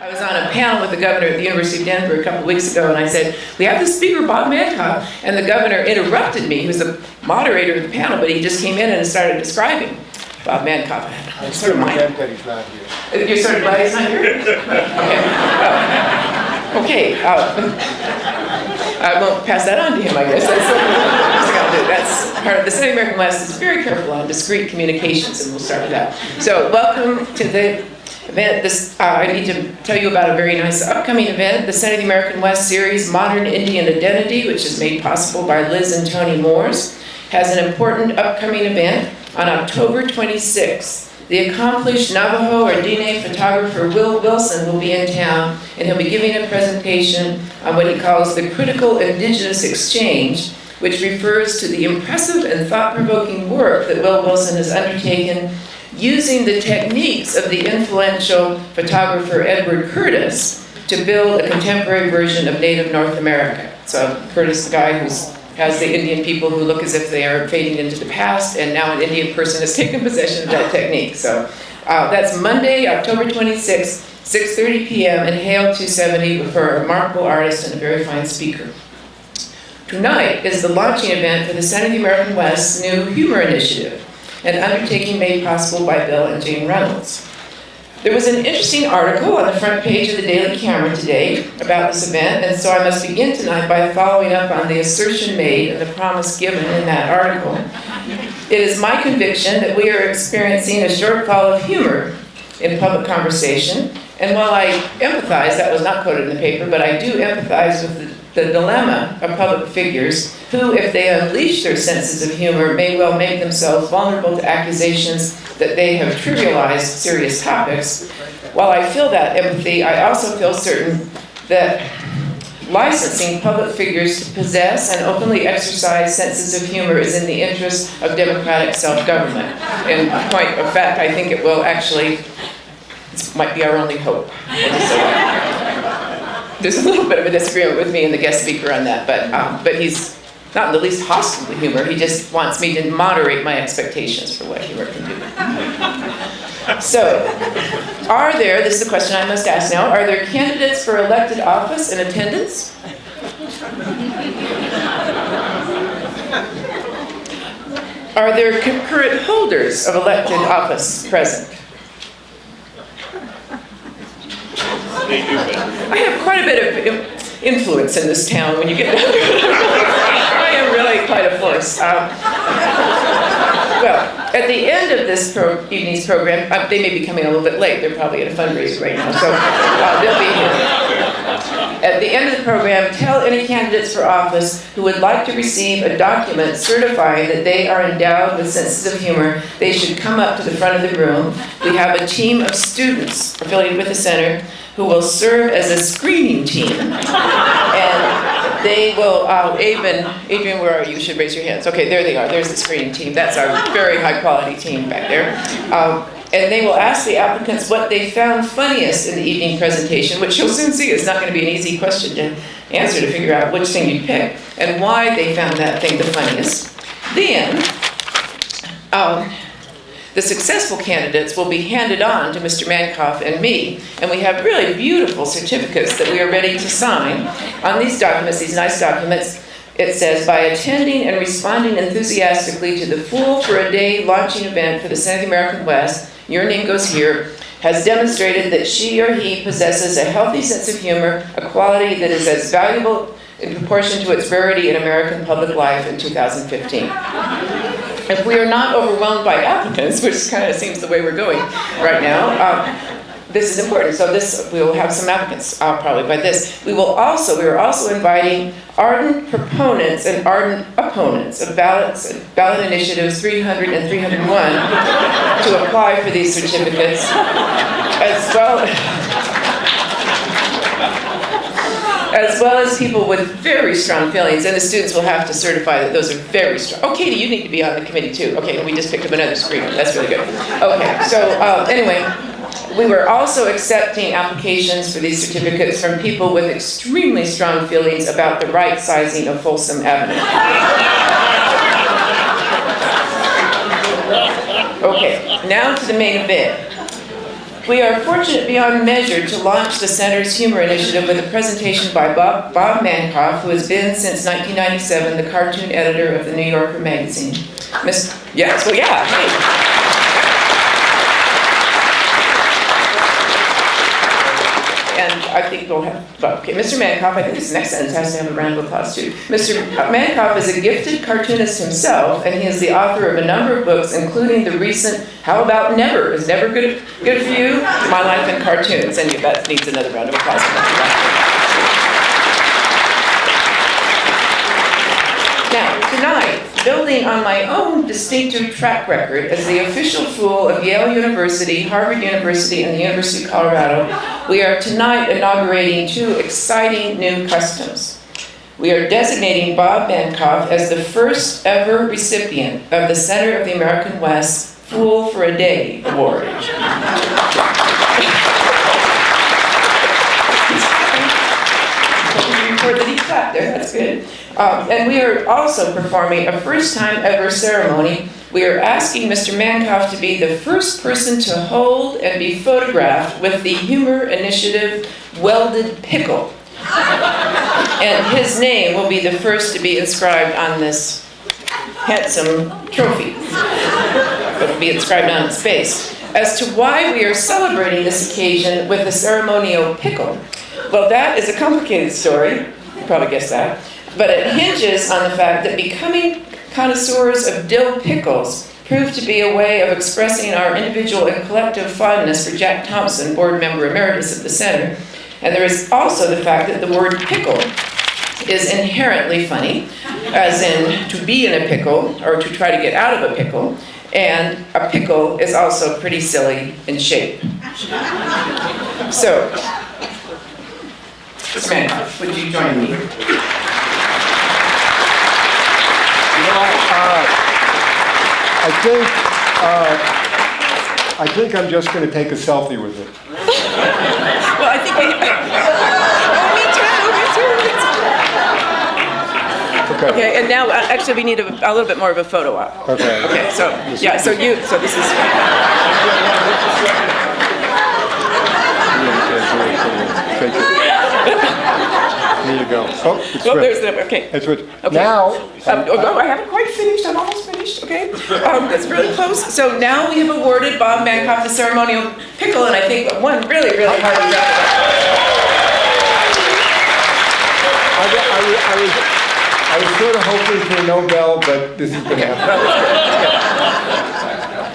I was on a panel with the governor at the University of Denver a couple weeks ago, and I said, we have the speaker, Bob Mankoff, and the governor interrupted me. He was the moderator of the panel, but he just came in and started describing Bob Mankoff. I'm sort of glad that he's not here. You're sort of glad he's not here? Okay. I won't pass that on to him, I guess. That's part of the Senate American West is very careful on discrete communications, and we'll start with that. So welcome to the event. I need to tell you about a very nice upcoming event, the Senate of the American West series, Modern Indian Identity, which is made possible by Liz and Tony Moores, has an important upcoming event on October 26th. The accomplished Navajo or Diné photographer Will Wilson will be in town, and he'll be giving a presentation on what he calls the critical indigenous exchange, which refers to the impressive and thought-provoking work that Will Wilson has undertaken using the techniques of the influential photographer Edward Curtis to build a contemporary version of Native North America. So Curtis, the guy who has the Indian people who look as if they are fading into the past, and now an Indian person has taken possession of that technique. So that's Monday, October 26th, 6:30 p.m. in Hale 270 for a remarkable artist and a very fine speaker. Tonight is the launching event for the Senate of the American West's new humor initiative, an undertaking made possible by Bill and Jane Reynolds. There was an interesting article on the front page of the Daily Camera today about this event, and so I must begin tonight by following up on the assertion made and the promise given in that article. It is my conviction that we are experiencing a shortfall of humor in public conversation, and while I empathize, that was not quoted in the paper, but I do empathize with the dilemma of public figures who, if they unleash their senses of humor, may well make themselves vulnerable to accusations that they have trivialized serious topics. While I feel that empathy, I also feel certain that licensing public figures to possess and openly exercise senses of humor is in the interest of democratic self-government. In point of fact, I think it will actually, this might be our only hope. There's a little bit of a disagreement with me and the guest speaker on that, but he's not in the least hostile to humor. He just wants me to moderate my expectations for what humor can do. So, this is the question I must ask now, are there candidates for elected office in attendance? Are there concurrent holders of elected office present? I have quite a bit of influence in this town when you get down there. I am really quite a force. Well, at the end of this evening's program, they may be coming a little bit late. They're probably at a fundraiser right now, so they'll be here. At the end of the program, tell any candidates for office who would like to receive a document certifying that they are endowed with senses of humor, they should come up to the front of the room. We have a team of students affiliated with the center who will serve as a screening team. And they will, Adrian, where are you? You should raise your hands. Okay, there they are. There's the screening team. That's our very high quality team back there. And they will ask the applicants what they found funniest in the evening presentation, which you'll soon see is not going to be an easy question to answer to figure out which thing you pick, and why they found that thing the funniest. Then, the successful candidates will be handed on to Mr. Mankoff and me, and we have really beautiful certificates that we are ready to sign. On these documents, these nice documents, it says, by attending and responding enthusiastically to the Fool for a Day launching event for the Senate of the American West, your name goes here, has demonstrated that she or he possesses a healthy sense of humor, a quality that is as valuable in proportion to its rarity in American public life in 2015. If we are not overwhelmed by applicants, which kind of seems the way we're going right now, this is important. So we will have some applicants probably by this. We are also inviting ardent proponents and ardent opponents of ballot initiatives 300 and 301 to apply for these certificates, as well as people with very strong feelings, and the students will have to certify that those are very strong. Oh, Katie, you need to be on the committee too. Okay, we just picked up another screener. That's really good. Okay, so anyway, we were also accepting applications for these certificates from people with extremely strong feelings about the right sizing of Folsom Avenue. Okay, now to the main event. We are fortunate beyond measure to launch the Center's Humor Initiative with a presentation by Bob Mankoff, who has been since 1997 the cartoon editor of the New Yorker magazine. Hey. And I think we'll have, okay, Mr. Mankoff, I think this next sentence has to have a round of applause too. Mr. Mankoff is a gifted cartoonist himself, and he is the author of a number of books, including the recent How About Never? Is Never Good for You? My Life in Cartoons. And that needs another round of applause. Now, tonight, building on my own distinctive track record as the official fool of Yale University, Harvard University, and the University of Colorado, we are tonight inaugurating two exciting new customs. We are designating Bob Mankoff as the first ever recipient of the Center of the American West Fool for a Day Award. That he clapped there, that's good. And we are also performing a first time ever ceremony. We are asking Mr. Mankoff to be the first person to hold and be photographed with the Humor Initiative welded pickle. And his name will be the first to be inscribed on this handsome trophy. It'll be inscribed on its base. As to why we are celebrating this occasion with a ceremonial pickle, well, that is a complicated story. You probably guessed that. But it hinges on the fact that becoming connoisseurs of dill pickles proved to be a way of expressing our individual and collective fondness for Jack Thompson, board member emeritus of the Center. And there is also the fact that the word pickle is inherently funny, as in to be in a pickle or to try to get out of a pickle. And a pickle is also pretty silly in shape. So, Mr. Mankoff, would you join me? I think I'm just going to take a selfie with it. Well, I think me too. Okay, and now actually we need a little bit more of a photo op. Okay. Okay, so this is. Take it. There you go. Oh, it's there's the, okay. It's good. Okay. Now. No, I haven't quite finished. I'm almost finished. Okay. It's really close. So now we have awarded Bob Mankoff the ceremonial pickle, and I think one really, really hard to wrap I was sort of hoping for a Nobel, but this is going to happen.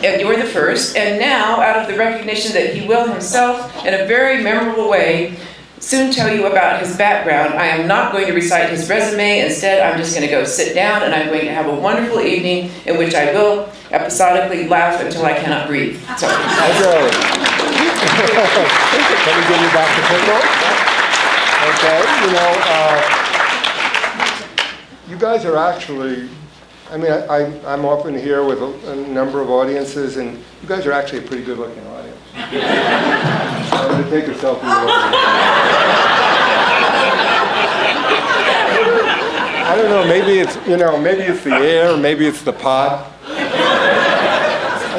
And you were the first, and now, out of the recognition that he will himself, in a very memorable way, soon tell you about his background, I am not going to recite his resume. Instead, I'm just going to go sit down, and I'm going to have a wonderful evening in which I will episodically laugh until I cannot breathe. So, okay. Can we give you back the pickle? Okay, you guys are actually, I mean, I'm often here with a number of audiences, and you guys are actually a pretty good-looking audience. I'm going to take a selfie with you. I don't know, maybe it's the air, maybe it's the pot. I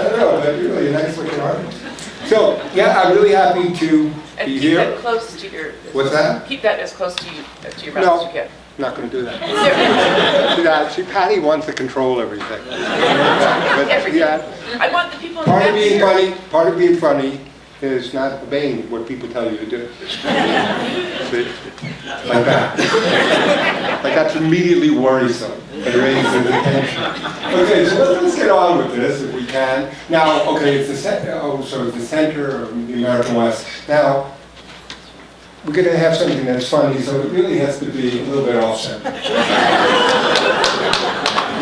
don't know, but you're really a nice-looking artist. So, yeah, I'm really happy to be here. Keep that close to your... What's that? Keep that as close to your mouth as you can. I'm not going to do that. See, Patty wants to control everything. But, everything. Yeah, I want the people in part the of being funny. Part of being funny is not obeying what people tell you to do. See? Like that. Like that's immediately worrisome and raises attention. Okay, so let's get on with this if we can. Now, okay, it's the center of the American West. Now, we're going to have something that's funny, so it really has to be a little bit off-center. You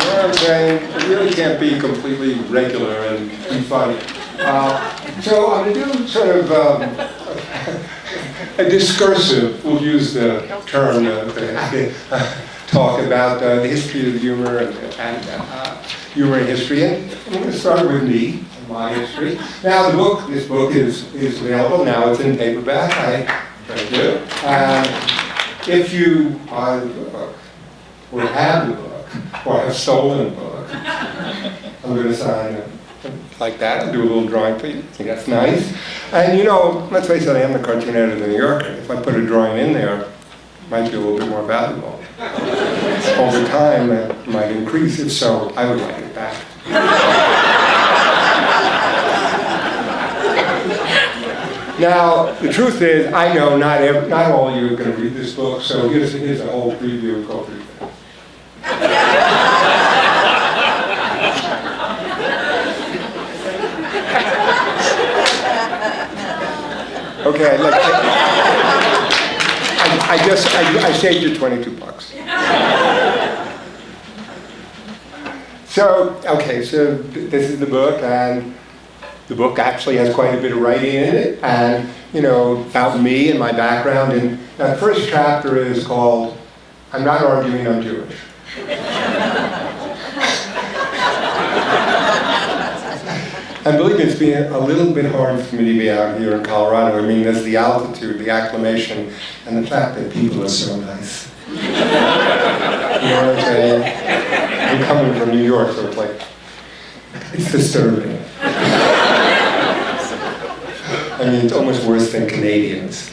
know what I'm saying? It really can't be completely regular and be funny. So I'm going to do sort of a discursive, we'll use the term, talk about the history of humor and humor and history. And I'm going to start with me and my history. Now this book is available now. It's in paperback. Thank you. If you buy the book, or have the book, or have stolen the book, I'm going to sign a like that. I'll do a little drawing for you. I think that's nice. And you know, let's face it, I am the cartoon editor of the New Yorker. If I put a drawing in there, it might be a little bit more valuable. Over time, that might increase. If so, I would like it back. Now, the truth is, I know not all of you are going to read this book, so here's a whole preview. Go through that. Okay, look, I saved you $22. So this is the book, and the book actually has quite a bit of writing in it, and, you know, about me and my background. And the first chapter is called, I'm Not Arguing, I'm Jewish. And believe me, it's been a little bit hard for me to be out here in Colorado. I mean, there's the altitude, the acclimation, and the fact that people are so nice. You know what I'm saying? I'm coming from New York, so it's like, it's disturbing. I mean, it's almost worse than Canadians.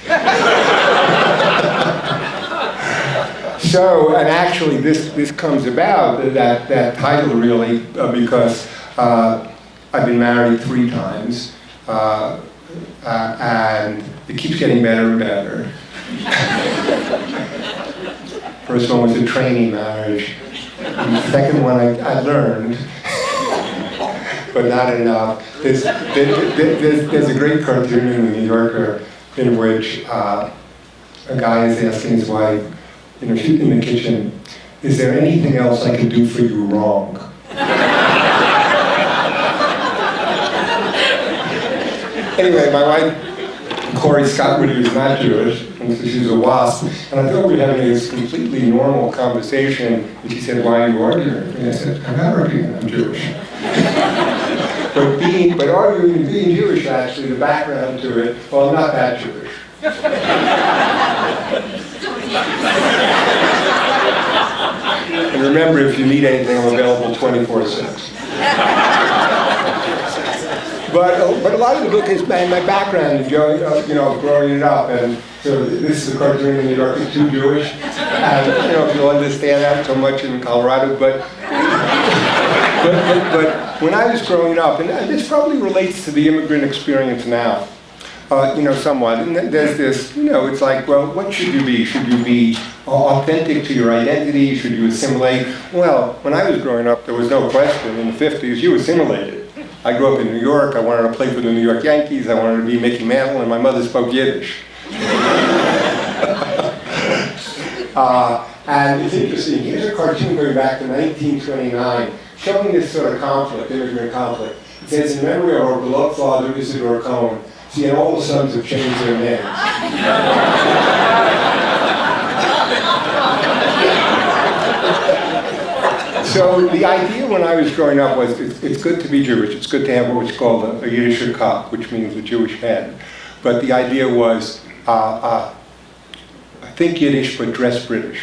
So, and actually this comes about, that title really, because I've been married 3 times, and it keeps getting better and better. First one was a training marriage. And the second one I learned, but not enough. There's a great cartoon in the New Yorker in which a guy is asking his wife, you know, she's in the kitchen, is there anything else I can do for you wrong? Anyway, my wife, Corey Scott Whitty, is not Jewish, and so she's a WASP. And I thought we were having this completely normal conversation, and she said, why are you arguing? And I said, I'm not arguing, I'm Jewish. But arguing and being Jewish, actually, the background to it, well, I'm not that Jewish. And remember, if you need anything, I'm available 24/6. But a lot of the book is my background, you know, growing it up, and so this is a cartoon in New York, it's too Jewish, and you know, if you'll understand that so much in Colorado, but when I was growing up, and this probably relates to the immigrant experience now, you know, somewhat, and there's this, you know, it's like, well, what should you be? Should you be authentic to your identity? Should you assimilate? Well, when I was growing up, there was no question, in the 50s, you assimilated. I grew up in New York, I wanted to play for the New York Yankees, I wanted to be Mickey Mantle, and my mother spoke Yiddish. And it's interesting, here's a cartoon going back to 1929, showing this sort of conflict, immigrant conflict. It says, in memory of our beloved father, Isidore Cohen, see, and all the sons have changed their names. So the idea when I was growing up was it's good to be Jewish. It's good to have what's called a Yiddish kop, which means a Jewish head. But the idea was think Yiddish but dress British.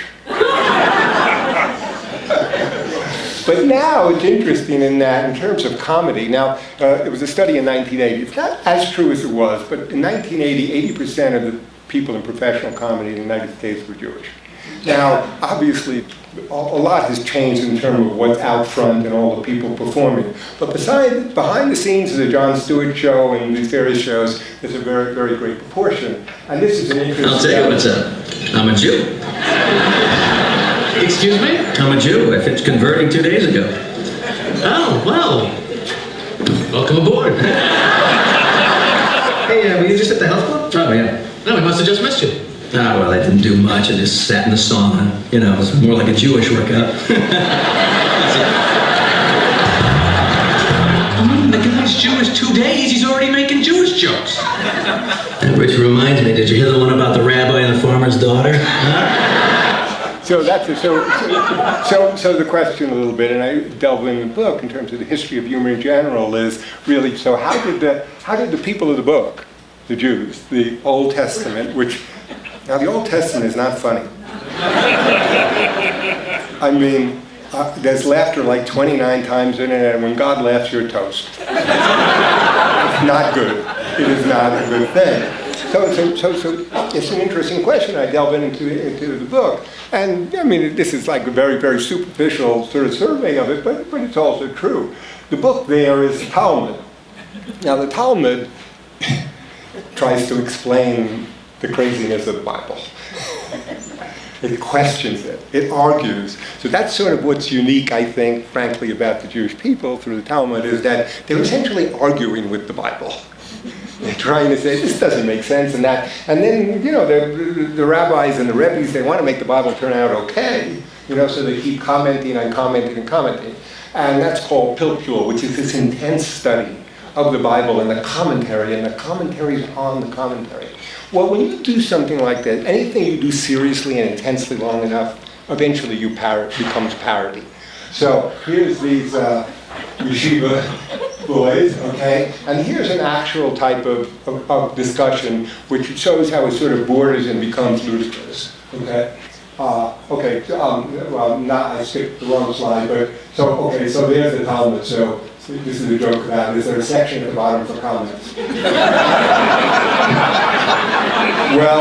But now it's interesting in that, in terms of comedy, now it was a study in 1980. It's not as true as it was, but in 1980, 80% of the people in professional comedy in the United States were Jewish. Now, obviously, a lot has changed in terms of what's out front and all the people performing. But behind the scenes of the Jon Stewart show and these various shows, there's a very, very great proportion. And this is an interesting... I'll tell you what's up. I'm a Jew. Excuse me? I'm a Jew. I finished converting 2 days ago. Oh, well. Welcome aboard. Hey, were you just at the health club? Oh, yeah. No, we must have just missed you. Ah, well, I didn't do much. I just sat in the sauna. You know, it was more like a Jewish workout. The guy's Jewish 2 days. He's already making Jewish jokes. Which reminds me, did you hear the one about the rabbi and the farmer's daughter? Huh? So that's so the question a little bit, and I delve in the book in terms of the history of humor in general, is really, so how did the people of the book, the Jews, the Old Testament, which, now the Old Testament is not funny. I mean, there's laughter like 29 times in it, and when God laughs, you're toast. It's not good. It is not a good thing. So it's an interesting question. I delve into the book. And I mean, this is like a very, very superficial sort of survey of it, but it's also true. The book there is the Talmud. Now, the Talmud tries to explain the craziness of the Bible. It questions it. It argues. So that's sort of what's unique, I think, frankly, about the Jewish people through the Talmud, is that they're essentially arguing with the Bible. They're trying to say, this doesn't make sense, and that. And then, you know, the rabbis and the rebbes, they want to make the Bible turn out okay, you know, so they keep commenting and commenting and commenting. And that's called Pilpul, which is this intense study of the Bible and the commentary is on the commentary. Well, when you do something like that, anything you do seriously and intensely long enough, eventually becomes parody. So here's these yeshiva boys, okay? And here's an actual type of discussion which shows how it sort of borders and becomes ludicrous, okay? I skipped the wrong slide, but, so there's the Talmud. So this is a joke about it. Is there a section at the bottom for comments? Well,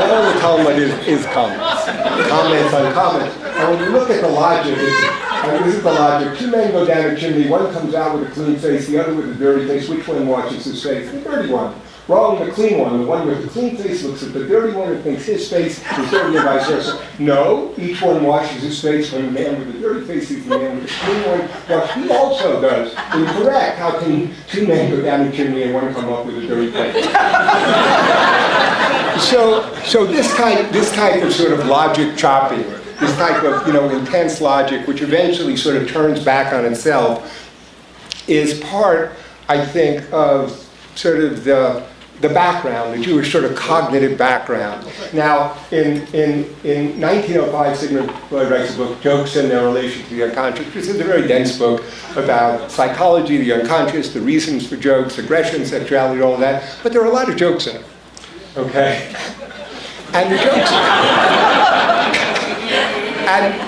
all the Talmud is comments. Comments on comments. And when you look at the logic, this is the logic. Two men go down a chimney. One comes out with a clean face, the other with a dirty face. Which one washes his face? The dirty one. Wrong, the clean one. The one with the clean face looks at the dirty one and thinks his face is dirty and vice versa. No, each one washes his face. When the man with the dirty face sees the man with the clean one, what he also does. Incorrect. How can two men go down a chimney and one come up with a dirty face? So this type of sort of logic chopping, this type of, you know, intense logic, which eventually sort of turns back on itself, is part, I think, of sort of the background, the Jewish sort of cognitive background. Now, in 1905, Sigmund Freud writes a book, Jokes and Their Relation to the Unconscious, which is a very dense book about psychology, the unconscious, the reasons for jokes, aggression, sexuality, all of that. But there are a lot of jokes in it, okay? And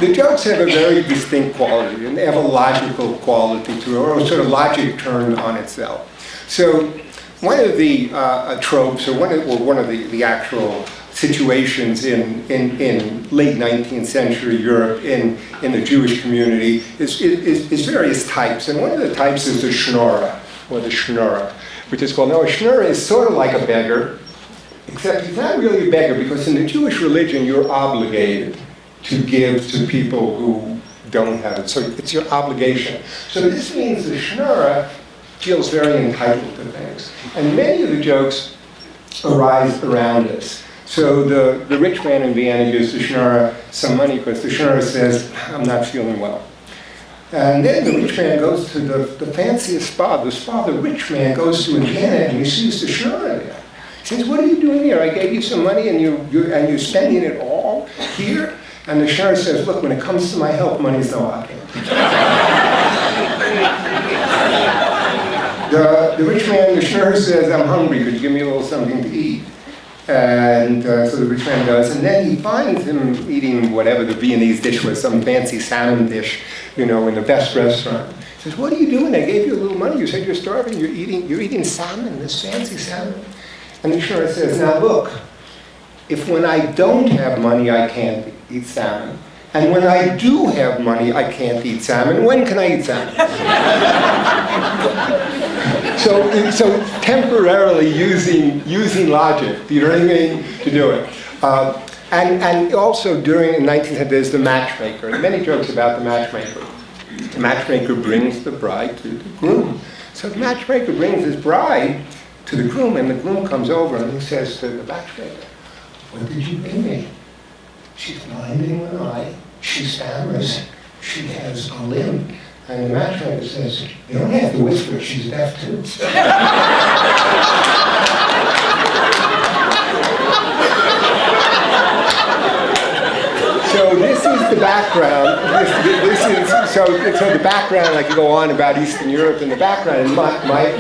the jokes have a very distinct quality, and they have a logical quality to it, or a sort of logic turned on itself. So one of the tropes, or one of the actual situations in late 19th century Europe in the Jewish community is various types. And one of the types is the schnorrer, or the schnurrer, which is called, now a schnurrer is sort of like a beggar, except he's not really a beggar, because in the Jewish religion you're obligated to give to people who don't have it. So it's your obligation. So this means the schnurrer feels very entitled to things. And many of the jokes arise around this. So the rich man in Vienna gives the schnurrer some money because the schnurrer says, I'm not feeling well. And then the rich man goes to the fanciest spa. The rich man goes to in Vienna and he sees the schnurrer there. He says, what are you doing here? I gave you some money and you're spending it all here? And the schnurrer says, look, when it comes to my health, money's no object. The rich man, the schnurrer says, I'm hungry, could you give me a little something to eat? And so the rich man does, and then he finds him eating whatever the Viennese dish was, some fancy salmon dish, you know, in the best restaurant. He says, what are you doing? I gave you a little money. You said you're starving. You're eating salmon, this fancy salmon. And the schnurrer says, now look, if when I don't have money, I can't eat salmon, and when I do have money, I can't eat salmon, when can I eat salmon? So temporarily using logic, you know what I mean, to do it. And also during the 19th century, there's the matchmaker. There are many jokes about the matchmaker. The matchmaker brings the bride to the groom. So the matchmaker brings his bride to the groom, and the groom comes over and he says to the matchmaker, what did you bring me? She's blind in one eye, she stammers, she has a limp. And the matchmaker says, you don't have to whisper, she's deaf too. So this is the background. So the background, I can go on about Eastern Europe in the background. And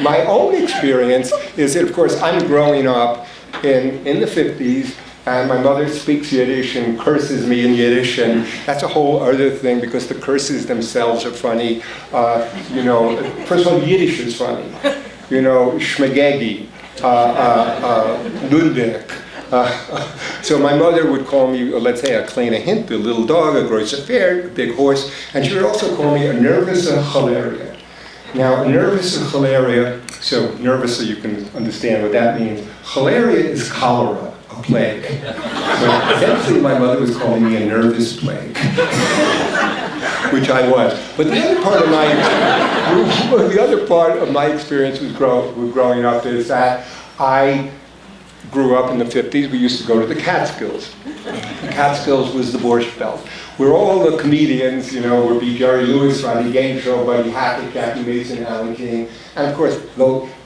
my own experience is that, of course, I'm growing up in the 50s And my mother speaks Yiddish and curses me in Yiddish, and that's a whole other thing because the curses themselves are funny. You know, first of all, Yiddish is funny. You know, shmegegi, lundik. So my mother would call me, let's say, a kleine hint, a little dog, a große Pferd, a big horse, and she would also call me a nervous cholera. Now, nervous cholera, so nervous so you can understand what that means. Cholera is cholera, a plague. So essentially my mother was calling me a nervous plague, which I was. But the other part of my experience with growing up is that I grew up in the 50s. We used to go to the Catskills. The Catskills was the Borscht Belt, where all the comedians, you know, would be Jerry Lewis, Rodney Gainshore, Buddy Hackett, Jackie Mason, Alan King, and of course,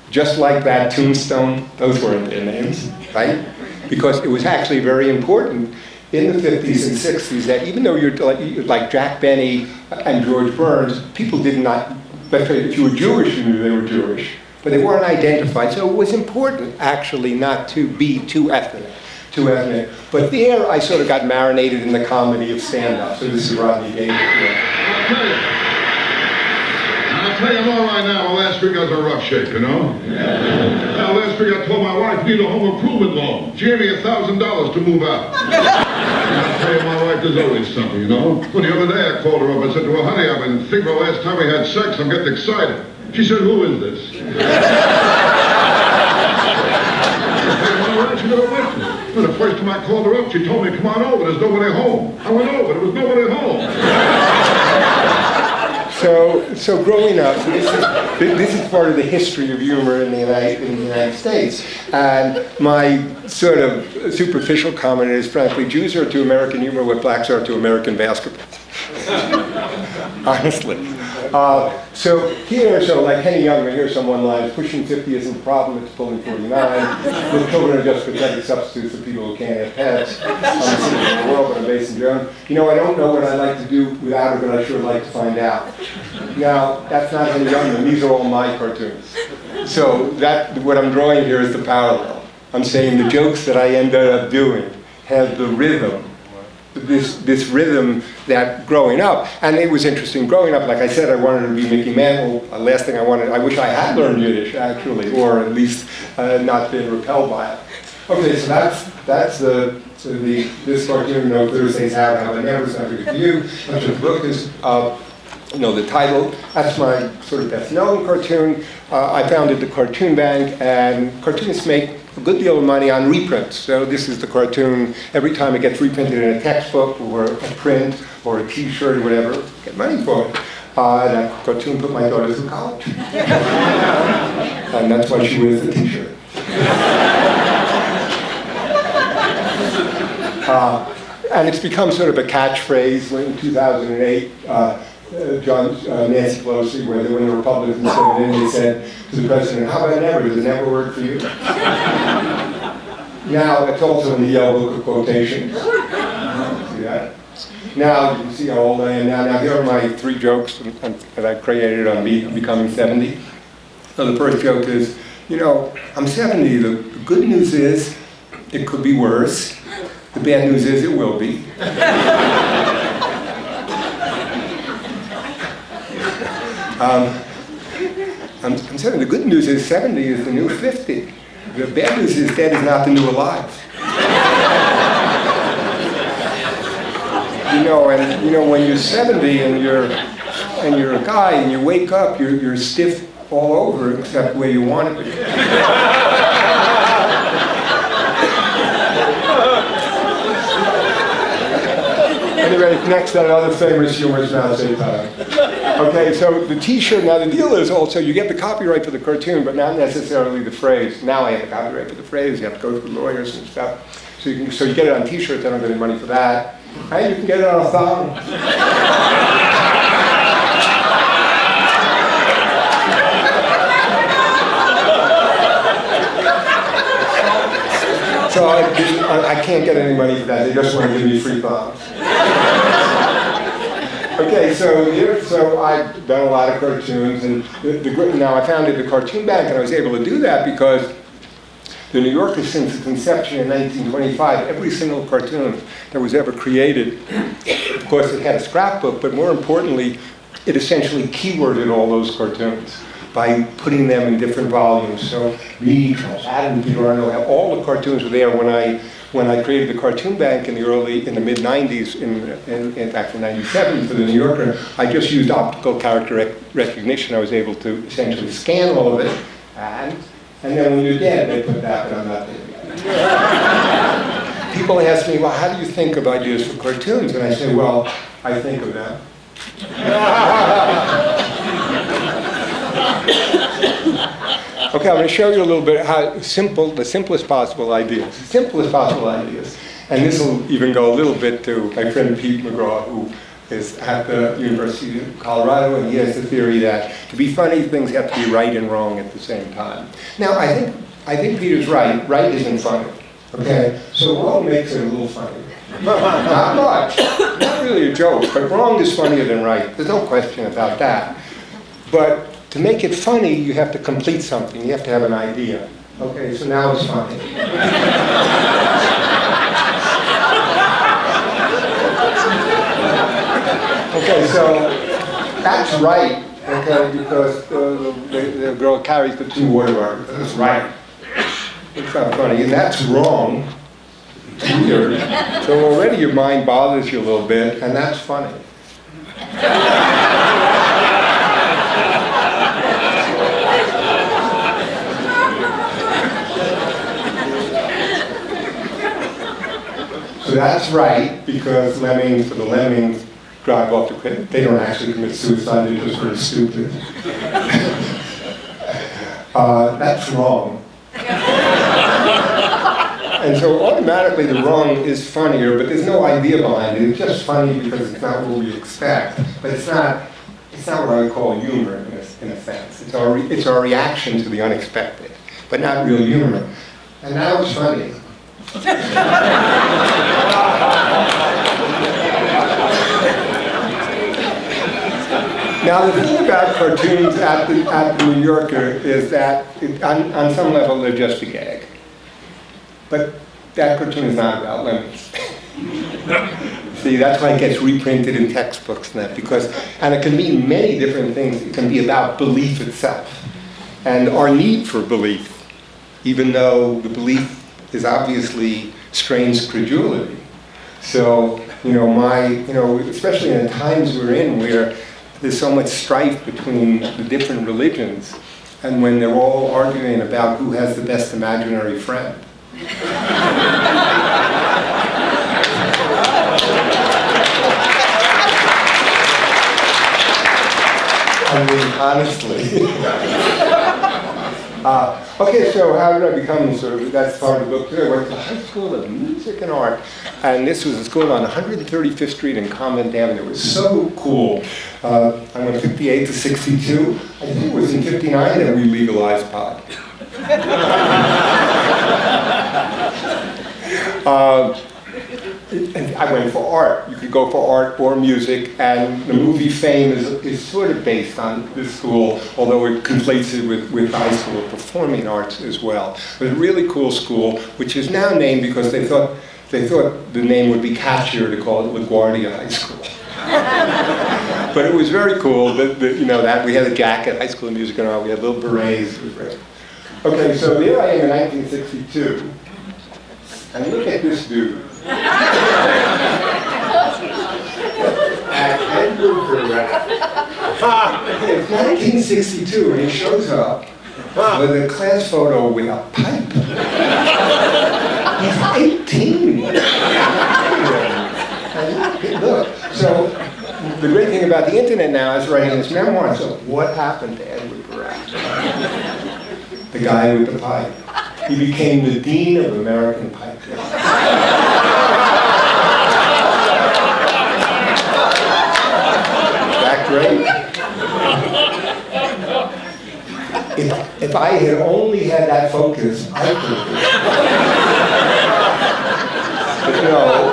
just like that Tombstone, those weren't their names, right? Because it was actually very important in the 50s and 60s that even though you're like Jack Benny and George Burns, people did not, if you were Jewish, you knew they were Jewish, but they weren't identified. So it was important, actually, not to be too ethnic. But there, I sort of got marinated in the comedy of stand-up. So this is Rodney Gainshore. I'll tell you, I'm all right now. Last week I was in rough shape, you know? Now, last week I told my wife I need a home improvement loan. She gave me $1,000 to move out. I'll tell you, my wife, there's always something, you know? Well, the other day I called her up and said to her, honey, I've been thinking the last time we had sex, I'm getting excited. She said, who is this? She never went to me. Well, the first time I called her up, she told me, come on over, there's nobody home. I went over, there was nobody home. So growing up, so this is part of the history of humor in the United States. And my sort of superficial comment is, frankly, Jews are to American humor what blacks are to American basketball. Honestly. So like Henny Youngman, here's some one-liners. Pushing 50 isn't a problem, it's pulling 49. The children are just pathetic substitutes for people who can't have pets. I'm a citizen of the world, but I'm Mason Jones. You know, I don't know what I'd like to do without her, but I sure like to find out. Now, that's not Henny Youngman. These are all my cartoons. So what I'm drawing here is the parallel. I'm saying the jokes that I ended up doing have the rhythm. This rhythm that growing up, and it was interesting growing up, like I said, I wanted to be Mickey Mantle. Last thing I wish I had learned Yiddish, actually, or at least not been repelled by it. Okay, so that's this cartoon, No Thursdays Out, How I Never Something to You. The book is, the title. That's my sort of best known cartoon. I founded the Cartoon Bank, and cartoonists make a good deal of money on reprints. So this is the cartoon. Every time it gets reprinted in a textbook or a print or a T-shirt or whatever, get money for it. That cartoon put my daughter through college. And that's why she wears the T-shirt. And it's become sort of a catchphrase. In 2008, Nancy Pelosi, when the Republicans said it in, they said to the president, how about never? Does it never work for you? Now, it's also in the Yellow Book of Quotations. See that? Now, you can see how old I am now. Now, here are my 3 jokes that I created on me becoming 70. So the first joke is, I'm 70. The good news is it could be worse. The bad news is it will be. I'm saying the good news is 70 is the new 50. The bad news is dead is not the new alive. When you're 70 and you're a guy and you wake up, you're stiff all over except where you want to be. Anyway, next, another famous humorist now, okay, so the T-shirt, now the deal is also, you get the copyright for the cartoon, but not necessarily the phrase. Now I have the copyright for the phrase, you have to go through lawyers and stuff. So you get it on T-shirts, I don't get any money for that. And you can get it on a thong. So I can't get any money for that, they just want to give me free thongs. Okay, so I've done a lot of cartoons, and now I founded the Cartoon Bank, and I was able to do that because The New Yorker, since its inception in 1925, every single cartoon that was ever created, of course it had a scrapbook, but more importantly, it essentially keyworded all those cartoons by putting them in different volumes. So me, Adam, Peter Arno, all the cartoons were there when I created the Cartoon Bank in the mid-90s, in fact in 97 for the New Yorker. I just used optical character recognition. I was able to essentially scan all of it, and then when you're dead, they put that, but I'm not dead yet. People ask me, well, how do you think of ideas for cartoons? And I say, well, I think of them. Okay, I'm going to show you a little bit how the simplest possible ideas. And this will even go a little bit to my friend Pete McGraw, who is at the University of Colorado, and he has the theory that to be funny, things have to be right and wrong at the same time. Now, I think Peter's right. Right isn't funny. Okay, so wrong makes it a little funny. Not much. Not really a joke, but wrong is funnier than right. There's no question about that. But to make it funny, you have to complete something. You have to have an idea. Okay, so now it's funny. Okay, so that's right. Okay, because the girl carries the 2 water bottles. That's right. It's not funny, and that's wrong. It's weird. So already your mind bothers you a little bit, and that's funny. So that's right, because the lemmings drive off the cliff. They don't actually commit suicide, they're just very stupid. That's wrong. And so automatically the wrong is funnier, but there's no idea behind it. It's just funny because it's not what we expect. But it's not what I would call humor in a sense. It's our reaction to the unexpected, but not real humor. And that was funny. Now the thing about cartoons at the New Yorker is that on some level they're just a gag. But that cartoon is not about lemons. See, that's why it gets reprinted in textbooks and that, and it can mean many different things. It can be about belief itself and our need for belief, even though the belief is obviously strains credulity. So, especially in the times we're in where there's so much strife between the different religions, and when they're all arguing about who has the best imaginary friend. I mean, honestly. Okay, so how did I become that's part of the book too. I went to the High School of Music and Art, and this was a school on 135th Street and Convent Avenue. It was so cool. I went 58 to 62. I think it was in 59 that we legalized pot. And I went for art. You could go for art or music, and the movie Fame is sort of based on this school, although it conflates it with the High School of Performing Arts as well. It was a really cool school, which is now named because they thought the name would be catchier to call it LaGuardia High School. But it was very cool that we had a jacket, High School of Music and Art, we had little berets. It was great. Okay, so there I am in 1962, and look at this dude. It's 1962 and he shows up with a class photo with a pipe. He's 18. And look, so the great thing about the internet now is writing this memoir. So what happened to Edward Barat? The guy with the pipe. He became the dean of American Pipe. Great. If I had only had that focus, I could. But no,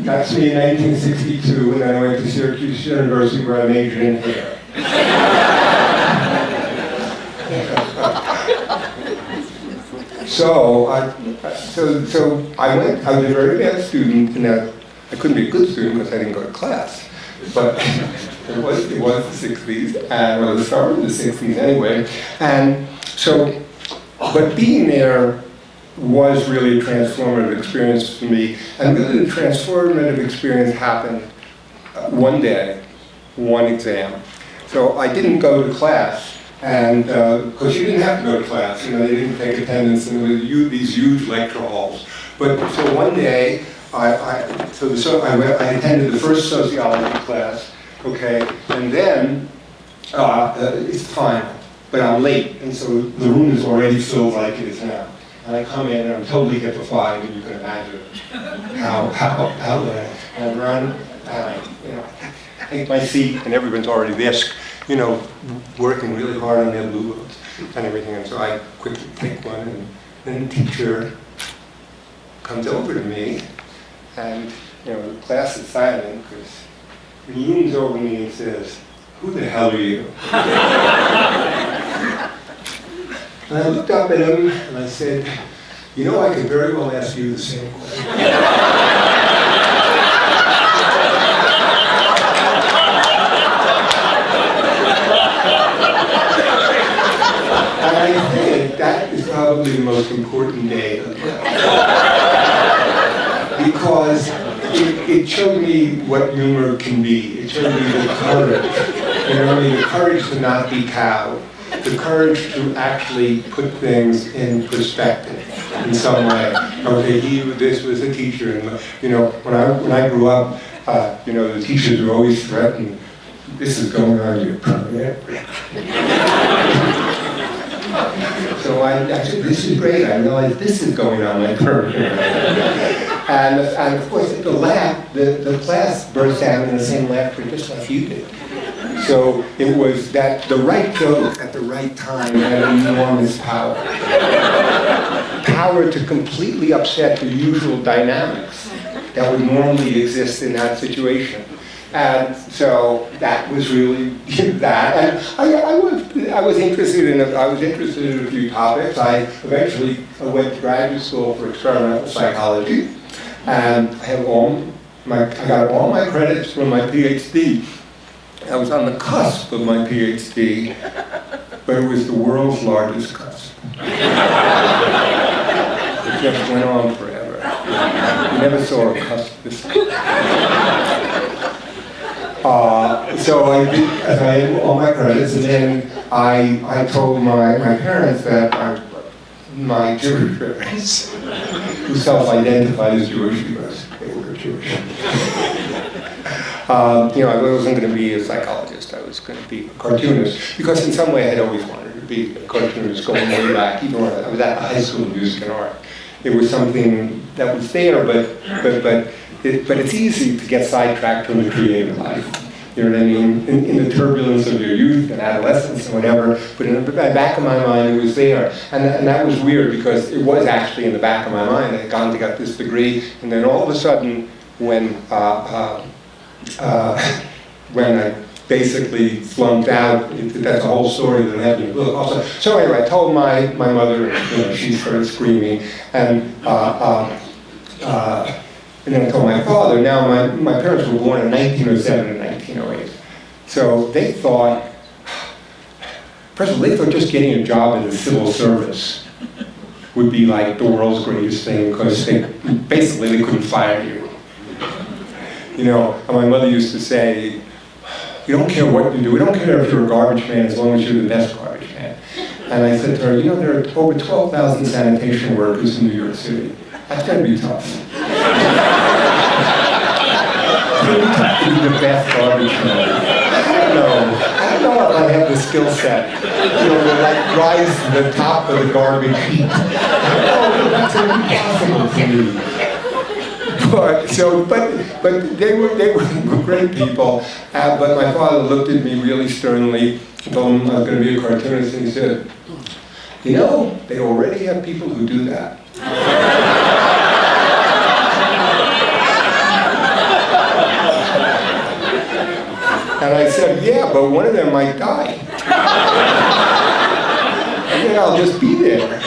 that's me in 1962, and then I went to Syracuse University where I majored in hair. So I went, I was a very bad student, and I couldn't be a good student because I didn't go to class. But it was the 60s, and well, the start of the 60s anyway. And so, but being there was really a transformative experience for me. And really the transformative experience happened one day, one exam. So I didn't go to class, and because you didn't have to go to class, you know, they didn't take attendance, and there were these huge lecture halls. But so one day, I attended the first sociology class, okay, and then it's final, but I'm late, and so the room is already filled like it is now. And I come in and I'm totally hippified, and you can imagine how and I run, and I take my seat, and everyone's already there, you know, working really hard on their blue books and everything. And so I quickly take one, and then the teacher comes over to me, and you know, the class is silent because he leans over me and says, "Who the hell are you?" And I looked up at him and I said, "You know, I could very well ask you the same question." And I think that is probably the most important day of my life. Because it showed me what humor can be. It showed me the courage. You know what I mean? The courage to not be cowed. The courage to actually put things in perspective in some way. Okay, this was a teacher, and you know, when I grew up, you know, the teachers were always threatened. This is going on your permanent. So I said, this is great. I realized this is going on my permanent. And of course, the class burst out in the same laughter just like you did. So it was that the right joke at the right time had enormous power. Power to completely upset the usual dynamics that would normally exist in that situation. And so that was really that. And I was interested in a few topics. I eventually went to graduate school for experimental psychology, and I got all my credits from my PhD. I was on the cusp of my PhD, but it was the world's largest cusp. It just went on forever. You never saw a cusp this big. So I had all my credits, and then I told my parents that my Jewish parents, who self-identified as Jewish because they were Jewish. You know, I wasn't going to be a psychologist. I was going to be a cartoonist, because in some way I had always wanted to be a cartoonist going way back, even when I was at the High School of Music and Art. It was something that was there, but it's easy to get sidetracked from the creative life. You know what I mean? In the turbulence of your youth and adolescence and whatever, but in the back of my mind it was there. And that was weird, because it was actually in the back of my mind. I had gone to get this degree, and then all of a sudden, when I basically flunked out, that's a whole story that I have in the book also. So anyway, I told my mother, you know, she started screaming, and then I told my father. Now, my parents were born in 1907 and 1908. So they thought, first of all, they thought just getting a job in the civil service would be like the world's greatest thing, because they couldn't fire you. You know, and my mother used to say, "We don't care what you do. We don't care if you're a garbage man, as long as you're the best garbage man." And I said to her, "You know, there are over 12,000 sanitation workers in New York City. That's going to be tough." It's really tough to be the best garbage man. I don't know if I have the skill set, you know, to like rise to the top of the garbage heap. That's impossible for me. But they were great people. But my father looked at me really sternly and told him I was going to be a cartoonist, and he said, "You know, they already have people who do that." And I said, "Yeah, but one of them might die." And then I'll just be there.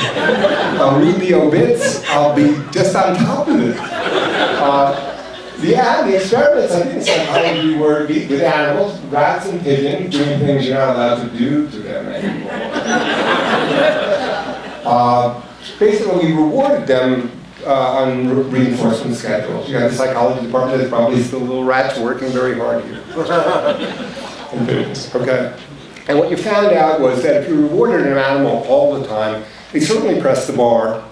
I'll read the obits, I'll be just on top of it. The experiments, I think in psychology, were with animals, rats and pigeons, doing things you're not allowed to do to them anymore. Basically, we rewarded them on reinforcement schedules. You have the psychology department, there's probably still little rats working very hard here. And pigeons, okay? And what you found out was that if you rewarded an animal all the time, they certainly pressed the bar,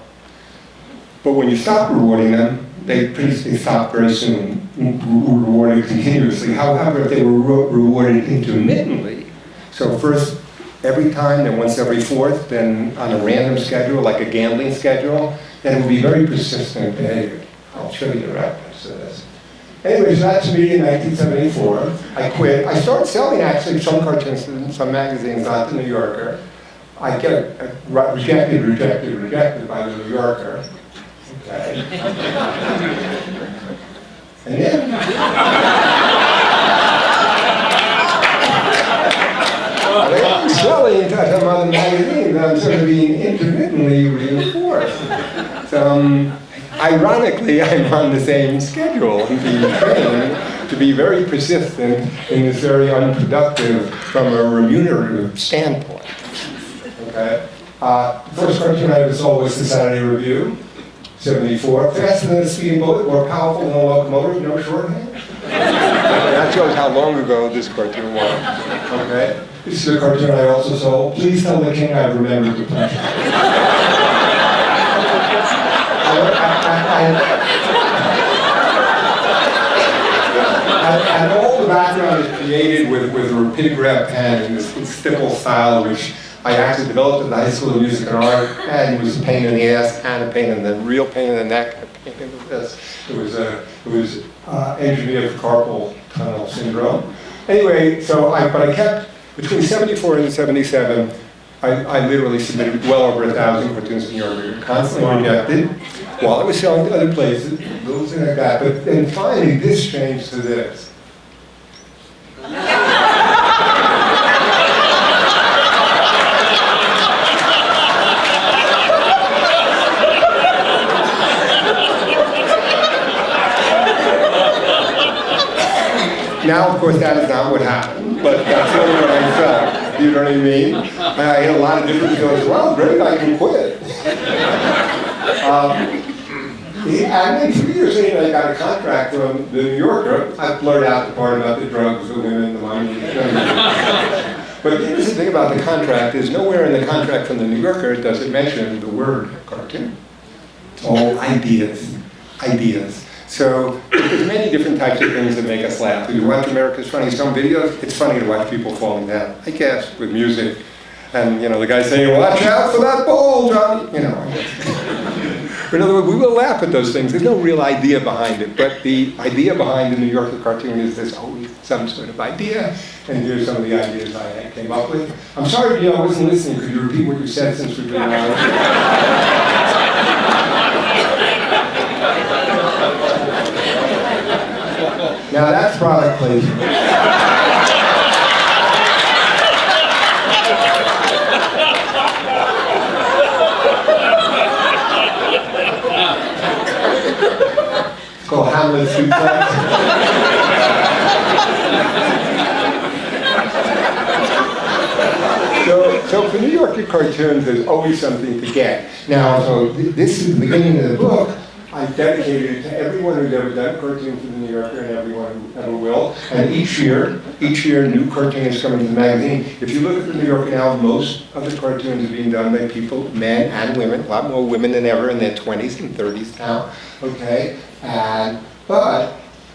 but when you stopped rewarding them, they stopped very soon, rewarding continuously. However, if they were rewarded intermittently, so first every time, then once every fourth, then on a random schedule, like a gambling schedule, then it would be very persistent behavior. I'll show you the reference to this. Anyway, so that's me in 1974. I quit. I started selling actually some cartoons in some magazines, not the New Yorker. I get rejected by the New Yorker. Okay. And then I'm selling to some other magazines. I'm sort of being intermittently reinforced. So, ironically, I'm on the same schedule and being trained to be very persistent in this very unproductive, from a remunerative standpoint. Okay? First cartoon I ever sold was the Saturday Review, 74. Faster than a speeding bullet, more powerful than a locomotive, no shorthand. That shows how long ago this cartoon was. Okay? This is a cartoon I also sold. Please tell the king I've remembered the punch. And all the background is created with a rapidograph pen in this stipple style, which I actually developed at the High School of Music and Art, and it was a pain in the ass, and a pain in the real pain in the neck, and a pain in the this. It was engineered for carpal tunnel syndrome. Anyway, but I kept, between 74 and 77, I literally submitted well over 1,000 cartoons in New York, constantly rejected, while I was selling to other places, little things like that. But then finally, this changed to this. Now, of course, that is not what happened, but that's only what I felt. You know what I mean? I had a lot of different feelings. Well, great, I can quit. And then 3 years later, I got a contract from the New Yorker. I blurred out the part about the drugs, the women, the money. But the interesting thing about the contract is nowhere in the contract from the New Yorker does it mention the word cartoon. It's all ideas, ideas. So there's many different types of things that make us laugh. If you watch America's Funniest Home Videos, it's funny to watch people falling down, I guess, with music. And, the guy saying, watch out for that ball, Johnny, In other words, we will laugh at those things. There's no real idea behind it. But the idea behind the New Yorker cartoon is there's always some sort of idea. And here's some of the ideas I came up with. I'm sorry, I wasn't listening. Could you repeat what you said since we've been around? Now that's product placement. It's called Hamlet Suplex. So for New Yorker cartoons, there's always something to get. Now, so this is the beginning of the book. I dedicated it to everyone who's ever done a cartoon for the New Yorker and everyone who ever will. And each year, new cartoons come into the magazine. If you look at the New Yorker now, most of the cartoons are being done by people, men and women, a lot more women than ever in their 20s and 30s now, okay?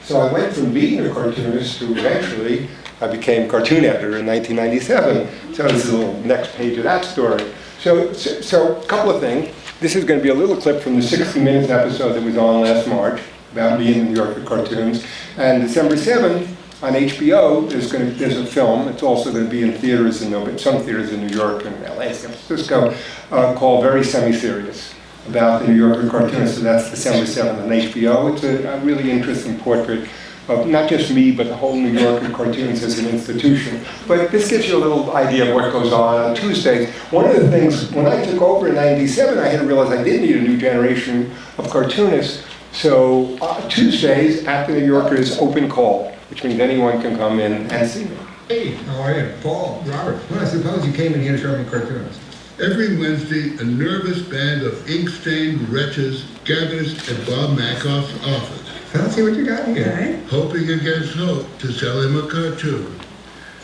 So I went from being a cartoonist to eventually, I became cartoon editor in 1997. So this is the little next page of that story. So a couple of things. This is going to be a little clip from the 60 Minutes episode that was on last March about me and the New Yorker cartoons. And December 7th on HBO, there's a film. It's also going to be in theaters in some theaters in New York and LA, San Francisco, called Very Semi-Serious, about the New Yorker cartoons. So that's December 7th on HBO. It's a really interesting portrait of not just me, but the whole New Yorker cartoons as an institution. But this gives you a little idea of what goes on Tuesdays. One of the things, when I took over in '97, I had to realize I did need a new generation of cartoonists. So Tuesdays at the New Yorker is open call, which means anyone can come in and see me. Hey, how are you? Paul, Robert. Well, I suppose you came in here to show me cartoons. Every Wednesday, a nervous band of ink-stained wretches gathers at Bob Makoff's office, So let's see what you got here. hoping against hope to sell him a cartoon.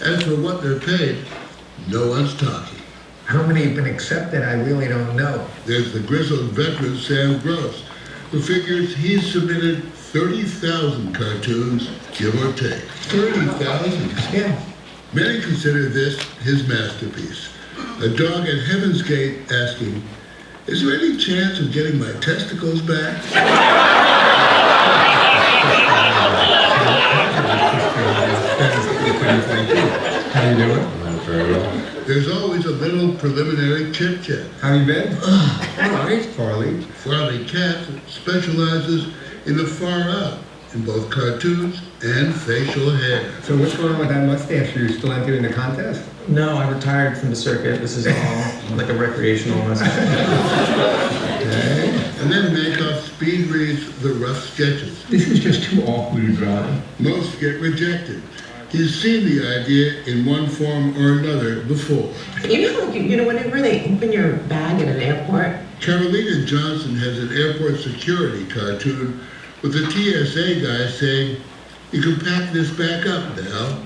As for what they're paid, no one's talking. How many have been accepted, I really don't know. There's the grizzled veteran Sam Gross, who figures he's submitted 30,000 cartoons, give or take. 30,000? Yeah. Many consider this his masterpiece. A dog at Heaven's Gate asking, "Is there any chance of getting my testicles back?" How you doing? Very well. There's always a little preliminary chit-chat. How you been? All right, Farley. Farley Katz specializes in the far out, in both cartoons and facial hair. So what's going on with that mustache? Are you still entering the contest? No, I retired from the circuit. This is all like a recreational mustache. Okay. And then Makoff speed reads the rough sketches. This is just too awkward to draw. Most get rejected. He's seen the idea in one form or another before. You know, whenever they open your bag at an airport, Carolina Johnson has an airport security cartoon with the TSA guy saying, "You can pack this back up now."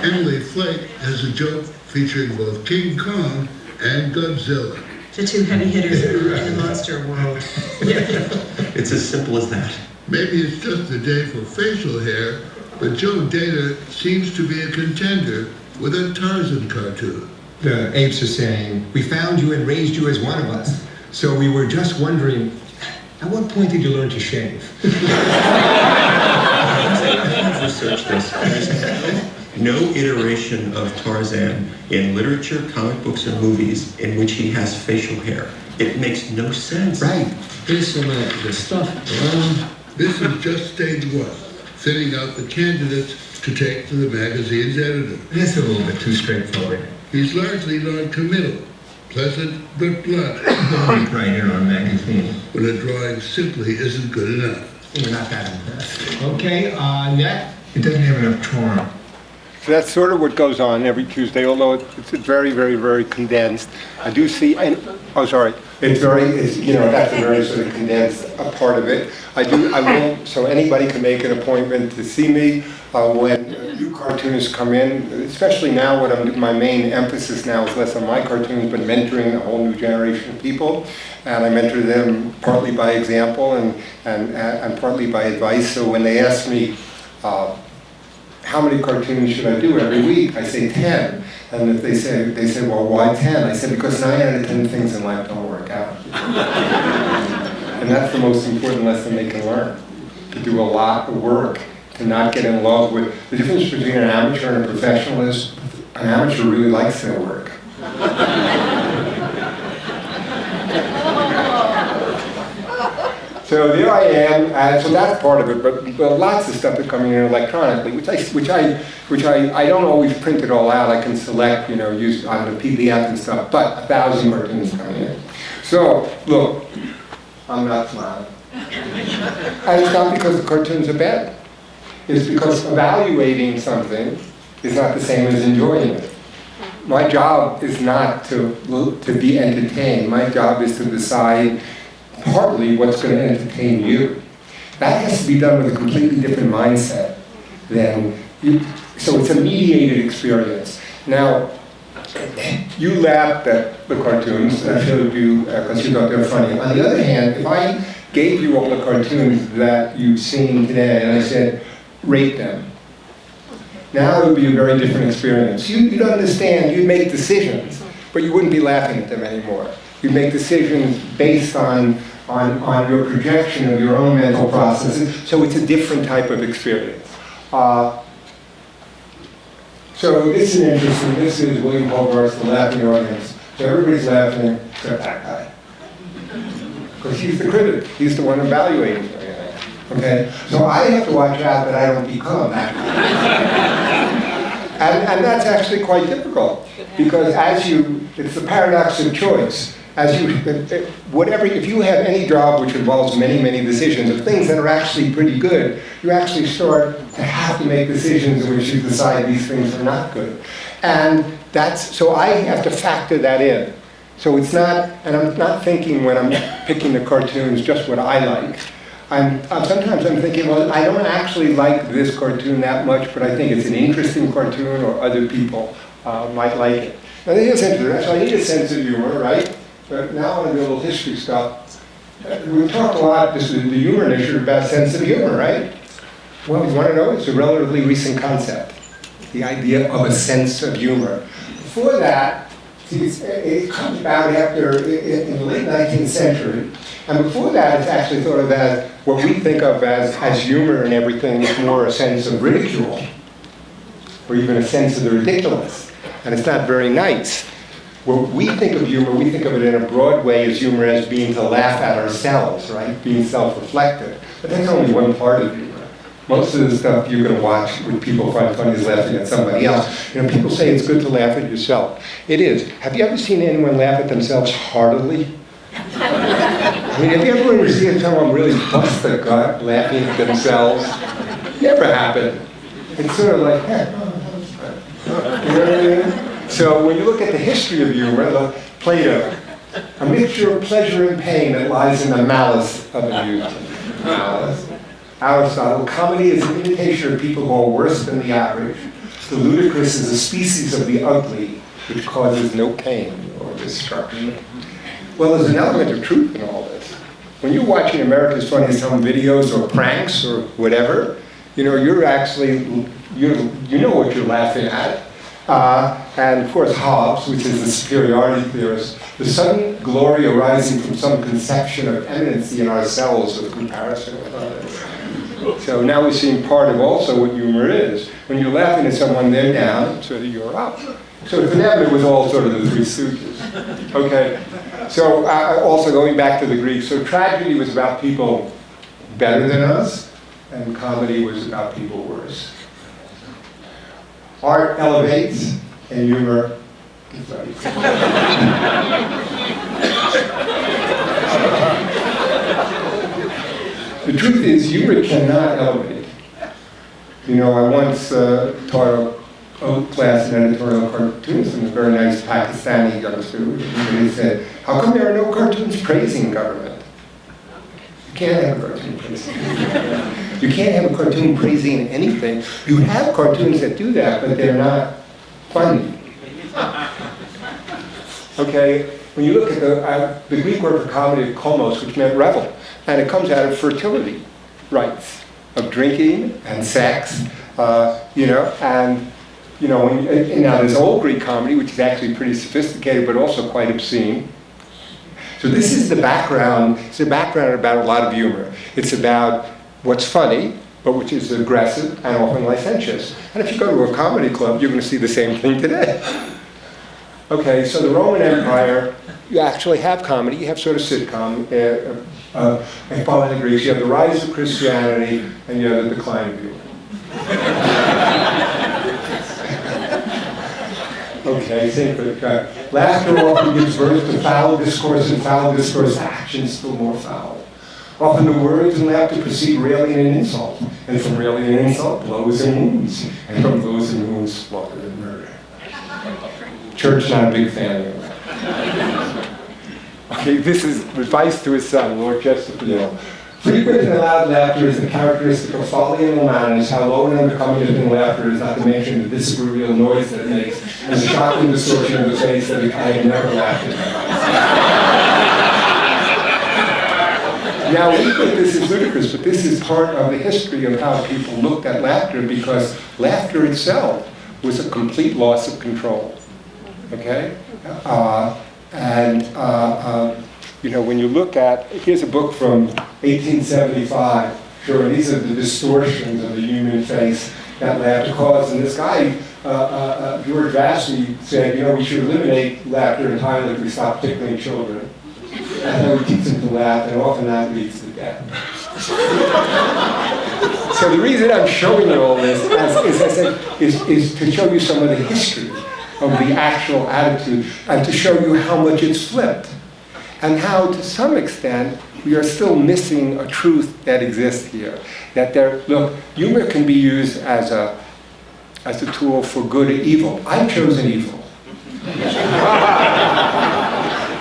Emily Flake has a joke featuring both King Kong and Godzilla. the two heavy hitters in the monster world. It's as simple as that. Maybe it's just a day for facial hair, but Joe Data seems to be a contender with a Tarzan cartoon. The apes are saying, we found you and raised you as one of us. So we were just wondering, at what point did you learn to shave? I've researched this. There's no iteration of Tarzan in literature, comic books, or movies in which he has facial hair. It makes no sense. Right. Here's some of the stuff. This is just stage one, thinning out the candidates to take to the magazine's editor. This is a little bit too straightforward. He's largely non-committal, pleasant but blunt, Right here on magazine. when a drawing simply isn't good enough. We're not that impressed. Okay, net. It doesn't have enough charm. So that's sort of what goes on every Tuesday, although it's very, very, very condensed. I do see, and, oh, sorry, it's you know, that's a very sort of condensed part of it. I will, so anybody can make an appointment to see me when new cartoonists come in, especially now my main emphasis now is less on my cartoons, but mentoring a whole new generation of people. And I mentor them partly by example and partly by advice. So when they ask me, how many cartoons should I do every week? I say 10. And if they say, well, why 10? I say, because 9 out of 10 things in life don't work out. And that's the most important lesson they can learn. To do a lot of work, to not get in love with, the difference between an amateur and a professional is, an amateur really likes their work. So there I am, so that's part of it, but lots of stuff is coming in electronically, which I don't always print it all out. I can select, you know, use on the PDF and stuff, but 1,000 cartoons coming in. So, look, I'm not smiling. And it's not because the cartoons are bad. It's because evaluating something is not the same as enjoying it. My job is not to be entertained. My job is to decide partly what's going to entertain you. That has to be done with a completely different mindset than you. So it's a mediated experience. Now, you laughed at the cartoons, I showed you because you thought they were funny. On the other hand, if I gave you all the cartoons that you've seen today and I said, rate them, now it would be a very different experience. You'd understand, you'd make decisions, but you wouldn't be laughing at them anymore. You make decisions based on your projection of your own mental processes, so it's a different type of experience. So this is interesting. This is William Hogarth, the laughing audience. So everybody's laughing except that guy. Because he's the critic. He's the one evaluating everything. Okay? So I have to watch out that I don't become that. And that's actually quite difficult, because it's the paradox of choice. If you have any job which involves many, many decisions of things that are actually pretty good, you actually start to have to make decisions in which you decide these things are not good. And so I have to factor that in. So it's not, and I'm not thinking when I'm picking the cartoons just what I like. Sometimes I'm thinking, well, I don't actually like this cartoon that much, but I think it's an interesting cartoon, or other people might like it. Now, so I need a sense of humor, right? But now I want to do a little history stuff. We've talked a lot, this is the humor initiative, about sense of humor, right? Well, you want to know? It's a relatively recent concept, the idea of a sense of humor. Before that, it comes about in the late 19th century, and before that, it's actually thought of as what we think of as humor and everything is more a sense of ridicule, or even a sense of the ridiculous, and it's not very nice. When we think of humor, we think of it in a broad way as humor as being to laugh at ourselves, right? Being self-reflective. But that's only one part of humor. Most of the stuff you're going to watch when people find funny is laughing at somebody else. You know, people say it's good to laugh at yourself. It is. Have you ever seen anyone laugh at themselves heartily? I mean, have you ever seen someone really bust their gut laughing at themselves? Never happened. It's sort of like, you know what I mean? So when you look at the history of humor, Plato, a mixture of pleasure and pain that lies in the malice of amusement. Malice. Aristotle, comedy is an imitation of people who are worse than the average. The ludicrous is a species of the ugly, which causes no pain or destruction. Well, there's an element of truth in all this. When you're watching America's Funniest Home Videos or pranks or whatever, you know, you're actually, you know what you're laughing at. And of course Hobbes, which is the superiority theorist, the sudden glory arising from some conception of eminency in ourselves with comparison with others. So now we're seeing part of also what humor is. When you're laughing at someone, they're down, so you're up. So for them it was all sort of the Three Stooges. Okay, so also going back to the Greeks, so tragedy was about people better than us, and comedy was about people worse. Art elevates, and humor deflates. The truth is, humor cannot elevate. You know, I once taught a class in editorial cartoons, and a very nice Pakistani youngster, and he said, "How come there are no cartoons praising government?" You can't have a cartoon praising government. You can't have a cartoon praising anything. You have cartoons that do that, but they're not funny. Okay, when you look at the Greek word for comedy, komos, which meant revel, and it comes out of fertility rites, of drinking and sex, you know, and you know, now there's old Greek comedy, which is actually pretty sophisticated, but also quite obscene. So this is the background. It's the background about a lot of humor. It's about what's funny, but which is aggressive and often licentious. And if you go to a comedy club, you're going to see the same thing today. Okay, so the Roman Empire, you actually have comedy. You have sort of sitcom. Following the Greeks, you have the rise of Christianity, and you have the decline of humor. Okay, same for the laughter often gives birth to foul discourse, and foul discourse actions still more foul. Often the words and laughter precede railing and insult, and from railing and insult, blows and wounds, and from blows and wounds, slaughter and murder. Church not a big fan of that. Okay, this is advice to his son, Lord Chesterfield. Frequent and loud laughter is the characteristic of folly and manners. How low and unbecoming has been laughter is not to mention the disagreeable noise that it makes, and the shocking distortion of the face that I have never laughed at. Now, we think this is ludicrous, but this is part of the history of how people looked at laughter, because laughter itself was a complete loss of control. Okay? You know, when you look at, here's a book from 1875, sure, these are the distortions of the human face that laughter caused. And this guy, George Vassy, said, you know, we should eliminate laughter entirely if we stop tickling children. And then we teach them to laugh, and often that leads to death. So the reason I'm showing you all this, as I said, is to show you some of the history of the actual attitude and to show you how much it's flipped and how, to some extent, we are still missing a truth that exists here. That look, humor can be used as a tool for good or evil. I've chosen evil.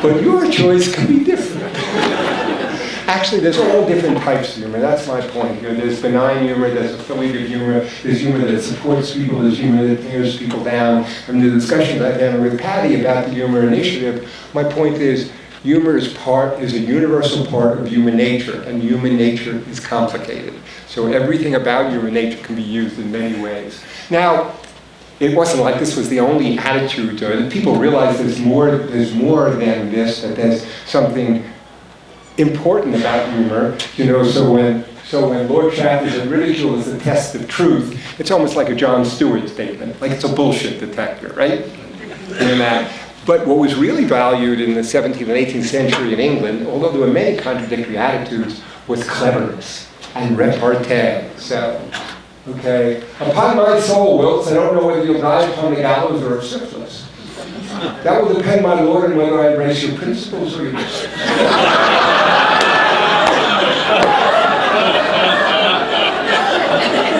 But your choice can be different. Actually, there's all different types of humor. That's my point here. There's benign humor, there's affiliative humor, there's humor that supports people, there's humor that tears people down. And the discussion that I had with Patty about the humor initiative, my point is, humor is a universal part of human nature, and human nature is complicated. So everything about human nature can be used in many ways. Now, it wasn't like this was the only attitude. People realize there's more than this, that there's something important about humor. So when Lord Shaftesbury said ridicule is the test of truth, it's almost like a Jon Stewart statement, like it's a bullshit detector, right? But what was really valued in the 17th and 18th century in England, although there were many contradictory attitudes, was cleverness and repartee. So, okay, upon my soul, Wilkes, I don't know whether you'll die upon the gallows or of syphilis. That will depend, my lord, on whether I embrace your principles or yours.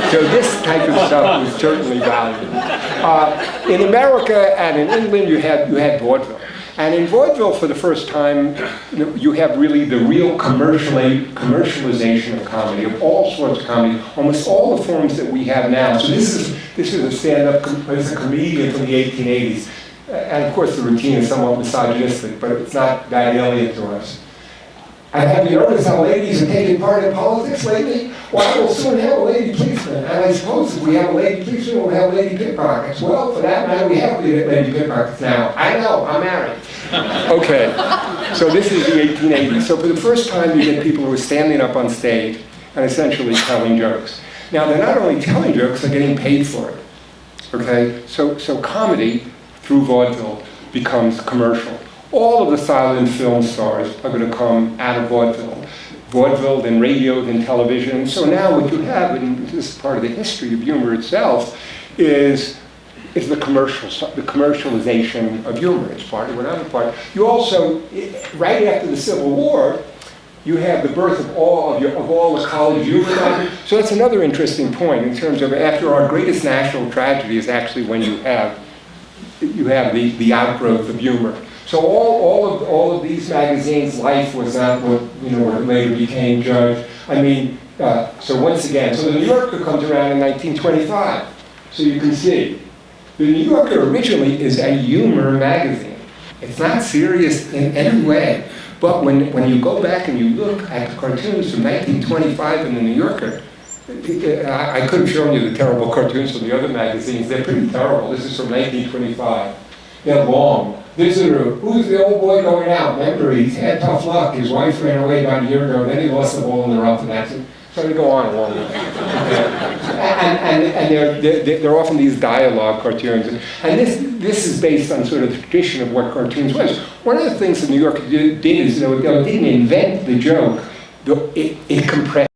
So this type of stuff was certainly valued. In America and in England, you had vaudeville. And in vaudeville, for the first time, you have really the real commercialization of comedy, of all sorts of comedy, almost all the forms that we have now. So this is a stand-up, it's a comedian from the 1880s. And of course, the routine is somewhat misogynistic, but it's not that alien to us. And have you noticed how ladies are taking part in politics lately? Well, we'll soon have a lady policeman. And I suppose if we have a lady policeman, we'll have lady pickpockets. Well, for that matter, we have lady pickpockets now. I know, I'm married. Okay, so this is the 1880s. So for the first time, you get people who are standing up on stage and essentially telling jokes. Now, they're not only telling jokes, they're getting paid for it. Okay, so comedy, through vaudeville, becomes commercial. All of the silent film stars are going to come out of vaudeville. Vaudeville, then radio, then television. So now what you have, and this is part of the history of humor itself, is the commercialization of humor. It's part of another part. You also, right after the Civil War, you have the birth of all the college humor. So that's another interesting point in terms of after our greatest national tragedy is actually when you have the outgrowth of humor. So all of these magazines, Life was not what later became Judge. I mean, so once again, so the New Yorker comes around in 1925. So you can see, the New Yorker originally is a humor magazine. It's not serious in any way. But when you go back and you look at the cartoons from 1925 in the New Yorker, I could have shown you the terrible cartoons from the other magazines. They're pretty terrible. This is from 1925. They're long. Visitor, who's the old boy going out? Remember, he's had tough luck. His wife ran away about a year ago. Then he lost the ball in the rough, and that's it. So they go on a long way. And they're often these dialogue cartoons. And this is based on sort of the tradition of what cartoons was. One of the things the New Yorker did is, they didn't invent the joke. It compressed.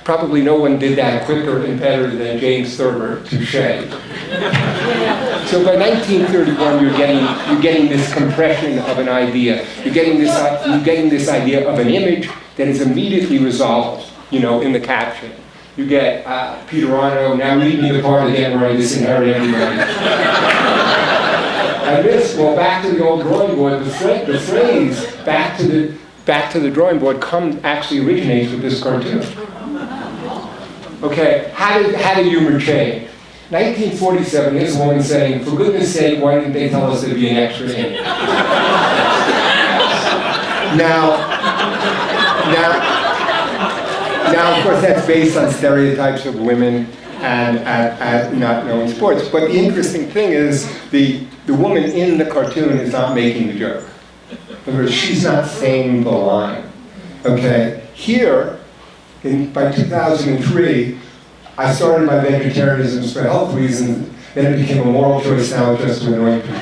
Probably no one did that quicker and better than James Thurber, touche. So by 1931, you're getting this compression of an idea. You're getting this idea of an image that is immediately resolved, in the caption. You get Peter Arno, now read me the part again where I disinherit everybody. And this, well, back to the old drawing board. The phrase back to the drawing board actually originates with this cartoon. Okay, how did humor change? 1947, here's a woman saying, for goodness sake, why didn't they tell us there'd be an extra in it? Now, of course, that's based on stereotypes of women and not knowing sports. But the interesting thing is, the woman in the cartoon is not making the joke. In other words, she's not saying the line. Okay, here, by 2003, I started my vegetarianism for health reasons, then it became a moral choice now just to annoy people.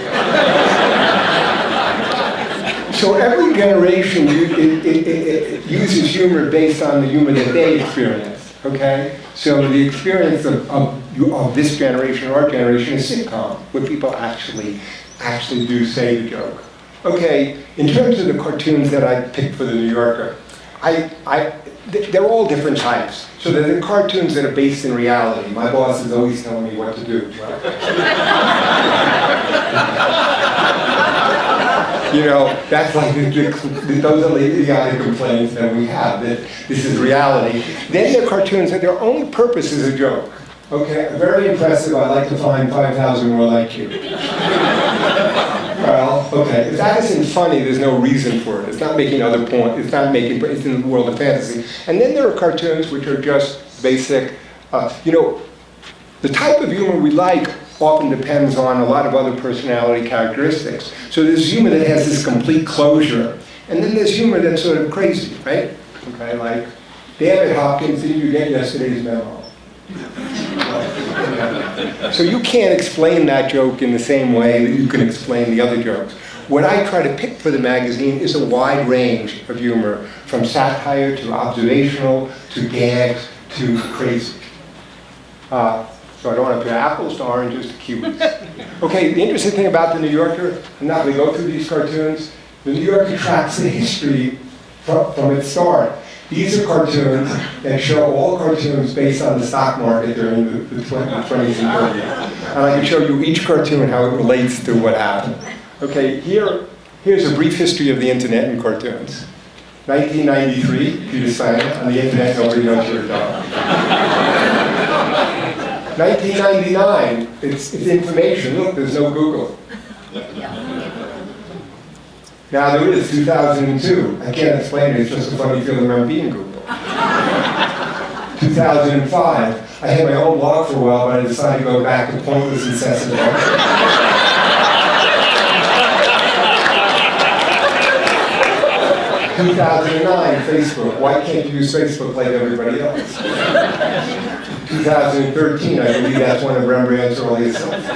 So every generation it uses humor based on the humor that they experienced, okay? So the experience of this generation, or our generation, is sitcom, where people actually do say the joke. Okay, in terms of the cartoons that I picked for the New Yorker, they're all different types. So there are cartoons that are based in reality. My boss is always telling me what to do. You know, that's like, those are the idiotic complaints that we have, that this is reality. Then there are cartoons that their only purpose is a joke. Okay, very impressive, I like to find 5,000 more like you. Well, okay, if that isn't funny, there's no reason for it. It's not making other points, it's in the world of fantasy. And then there are cartoons which are just basic, you know, the type of humor we like often depends on a lot of other personality characteristics. So there's humor that has this complete closure, and then there's humor that's sort of crazy, right? Okay, like, damn it, Hopkins, did you get yesterday's memo? So you can't explain that joke in the same way that you can explain the other jokes. What I try to pick for the magazine is a wide range of humor, from satire to observational to gags to crazy. So I don't want to put apples to oranges to kiwis. Okay, the interesting thing about the New Yorker, I'm not going to go through these cartoons, the New Yorker tracks the history from its start. These are cartoons that show all cartoons based on the stock market during the 20s and 30s. And I can show you each cartoon how it relates to what happened. Okay, here's a brief history of the internet and cartoons. 1993, Peter Steiner, on the internet, nobody knows your dog. 1999, it's information. Look, there's no Google. Now there is 2002. I can't explain it, it's just a funny feeling around being Google. 2005, I had my own blog for a while, but I decided to go back to pointless incessant lecture. 2009, Facebook. Why can't you use Facebook like everybody else? 2013, I believe that's one of Rembrandt's earliest songs.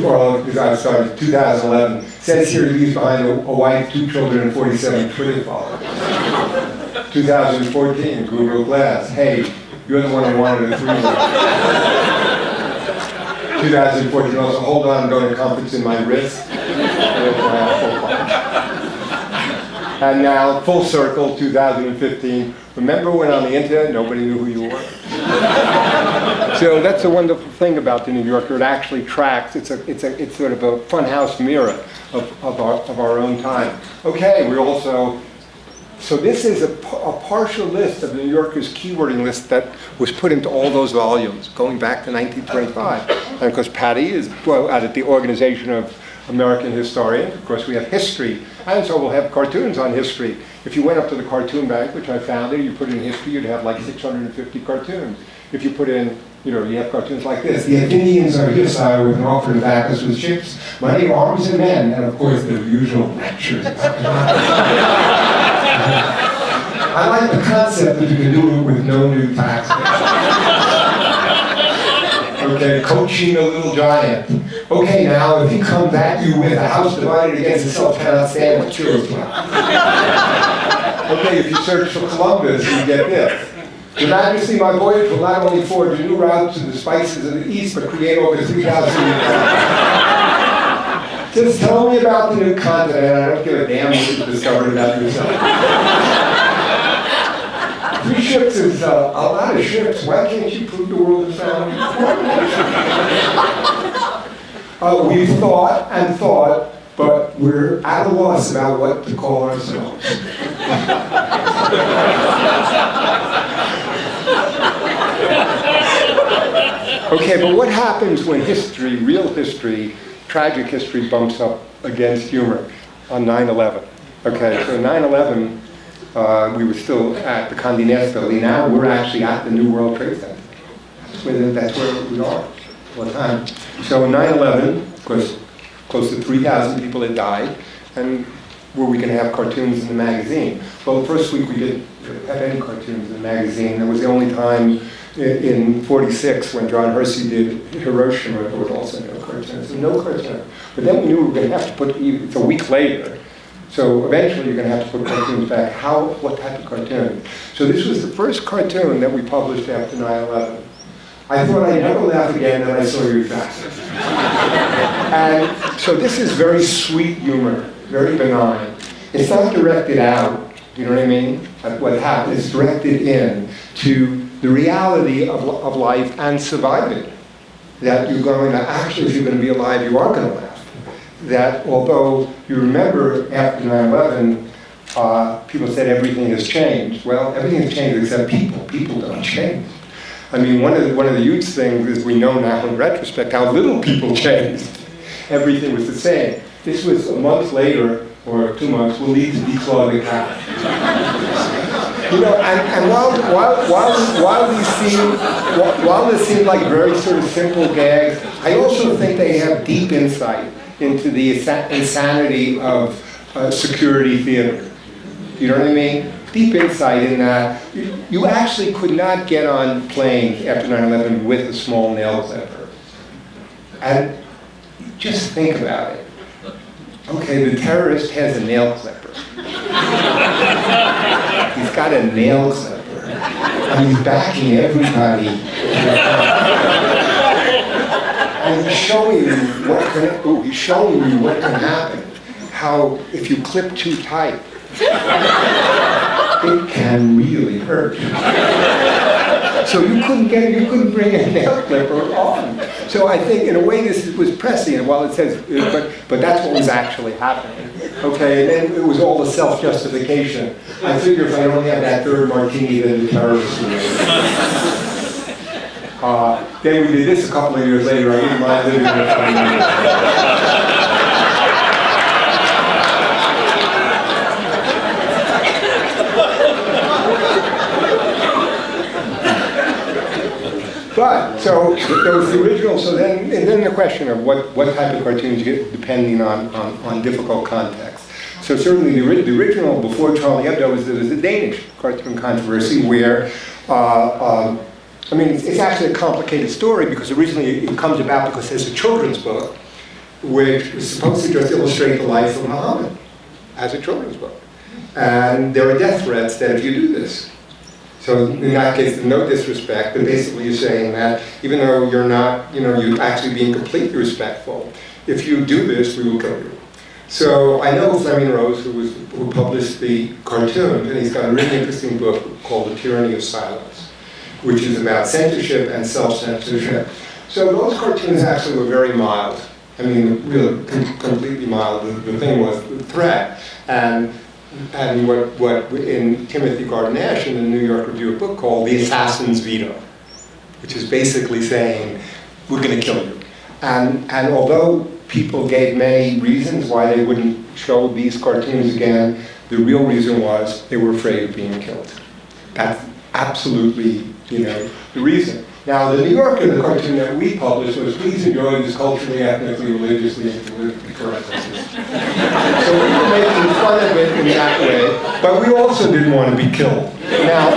Well, because I started 2011. Says here he leaves behind a wife, 2 children, and 47 Twitter followers. 2014, Google Glass. Hey, you're the one who wanted a 3-year. 2014, also, hold on, I'm going to conference in my wrist. And now, full circle, 2015. Remember when on the internet, nobody knew who you were? So that's the wonderful thing about the New Yorker. It actually tracks. It's sort of a funhouse mirror of our own time. Okay, we also. So this is a partial list of the New Yorker's keywording list that was put into all those volumes going back to 1925. And of course, Patty is out at the Organization of American Historians. Of course, we have history, and so we'll have cartoons on history. If you went up to the cartoon bank, which I founded, you put in history, you'd have like 650 cartoons. If you put in, you know, you have cartoons like this. The Athenians are here, sire, with an offer to back us with ships, money, arms, and men, and of course the usual lectures. I like the concept that you can do it with no new taxes. Okay, coaching a little giant. Okay, now if he comes at you with a house divided against itself cannot stand, what's your reply? Okay, if you search for Columbus, you get this. Your Majesty, my voyage will not only forge a new route to the spices of the East, but create over 3,000 new continents. Just tell me about the new continent, I don't give a damn what you discovered about yourself. 3 ships is a lot of ships. Why can't you prove the world is round? We've thought and thought, but we're at a loss about what to call ourselves. Okay, but what happens when history, real history, tragic history bumps up against humor on 9/11? Okay, so 9/11, we were still at the Condé Nast building. Now we're actually at the New World Trade Center. That's where we are all the time. So 9/11, of course, close to 3,000 people had died, and were we going to have cartoons in the magazine? Well, the first week we didn't have any cartoons in the magazine. That was the only time in 46 when John Hersey did Hiroshima, there was also no cartoons. So no cartoon. But then we knew we were going to have to put, it's a week later, So eventually you're going to have to put cartoons back. What type of cartoon? So this was the first cartoon that we published after 9/11. I thought I'd never laugh again, then I saw your face. And so this is very sweet humor, very benign. It's not directed out, you know what I mean? What happened is directed in to the reality of life and surviving. That you're going to, actually, if you're going to be alive, you are going to laugh. That although you remember after 9/11, people said everything has changed. Well, everything has changed except people. People don't change. I mean, one of the huge things is we know now in retrospect how little people changed. Everything was the same. This was a month later, or 2 months, we'll need to declaw the cat. You know, and while this seem like very sort of simple gags, I also think they have deep insight into the insanity of security theater. You know what I mean? Deep insight in that you actually could not get on planes after 9/11 with a small nail clipper. And just think about it. Okay, the terrorist has a nail clipper. He's got a nail clipper. And he's backing everybody. And he's showing you what can happen. How if you clip too tight, it can really hurt. So you couldn't bring a nail clipper on. So I think in a way this was prescient. While it says, but that's what was actually happening. Okay, and then it was all the self-justification. I figure if I only have that third martini, then the terrorists will win. Then we did this a couple of years later. I didn't mind living in a But, so there was the original, so then, and then the question of what type of cartoons you get depending on difficult context. So certainly the original, before Charlie Hebdo, was a Danish cartoon controversy where, I mean, it's actually a complicated story because originally it comes about because there's a children's book which was supposed to just illustrate the life of Muhammad as a children's book. And there are death threats that if you do this. So in that case, no disrespect, but basically you're saying that even though you're not, you're actually being completely respectful, if you do this, we will kill you. So I know Fleming Rose, who published the cartoon, and he's got a really interesting book called The Tyranny of Silence, which is about censorship and self-censorship. So those cartoons actually were very mild. I mean, really completely mild. The thing was the threat. And what in Timothy Gardner-Nash in the New York Review of Book called the assassin's veto, which is basically saying, we're going to kill you. And although people gave many reasons why they wouldn't show these cartoons again, the real reason was they were afraid of being killed. That's absolutely, the reason. Now, the New Yorker, the cartoon that we published was, please enjoy this culturally, ethnically, religiously, and politically correct. So we were making fun of it in that way, but we also didn't want to be killed. Now,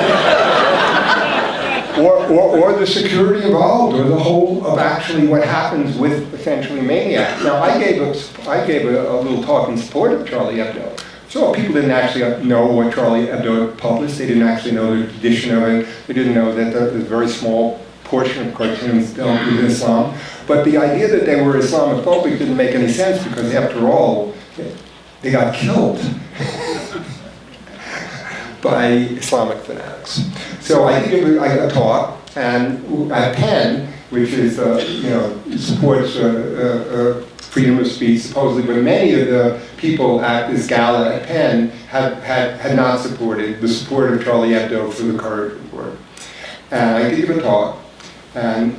or the security involved, or the whole of actually what happens with essentially maniacs. Now, I gave a little talk in support of Charlie Hebdo. So people didn't actually know what Charlie Hebdo published. They didn't actually know the tradition of it. They didn't know that there's a very small portion of cartoons dealt with Islam. But the idea that they were Islamophobic didn't make any sense because, after all, they got killed by Islamic fanatics. So I gave a talk, and at Penn, which is, supports freedom of speech, supposedly, but many of the people at this gala at Penn had not supported the support of Charlie Hebdo for the Courage Report. And I gave a talk, and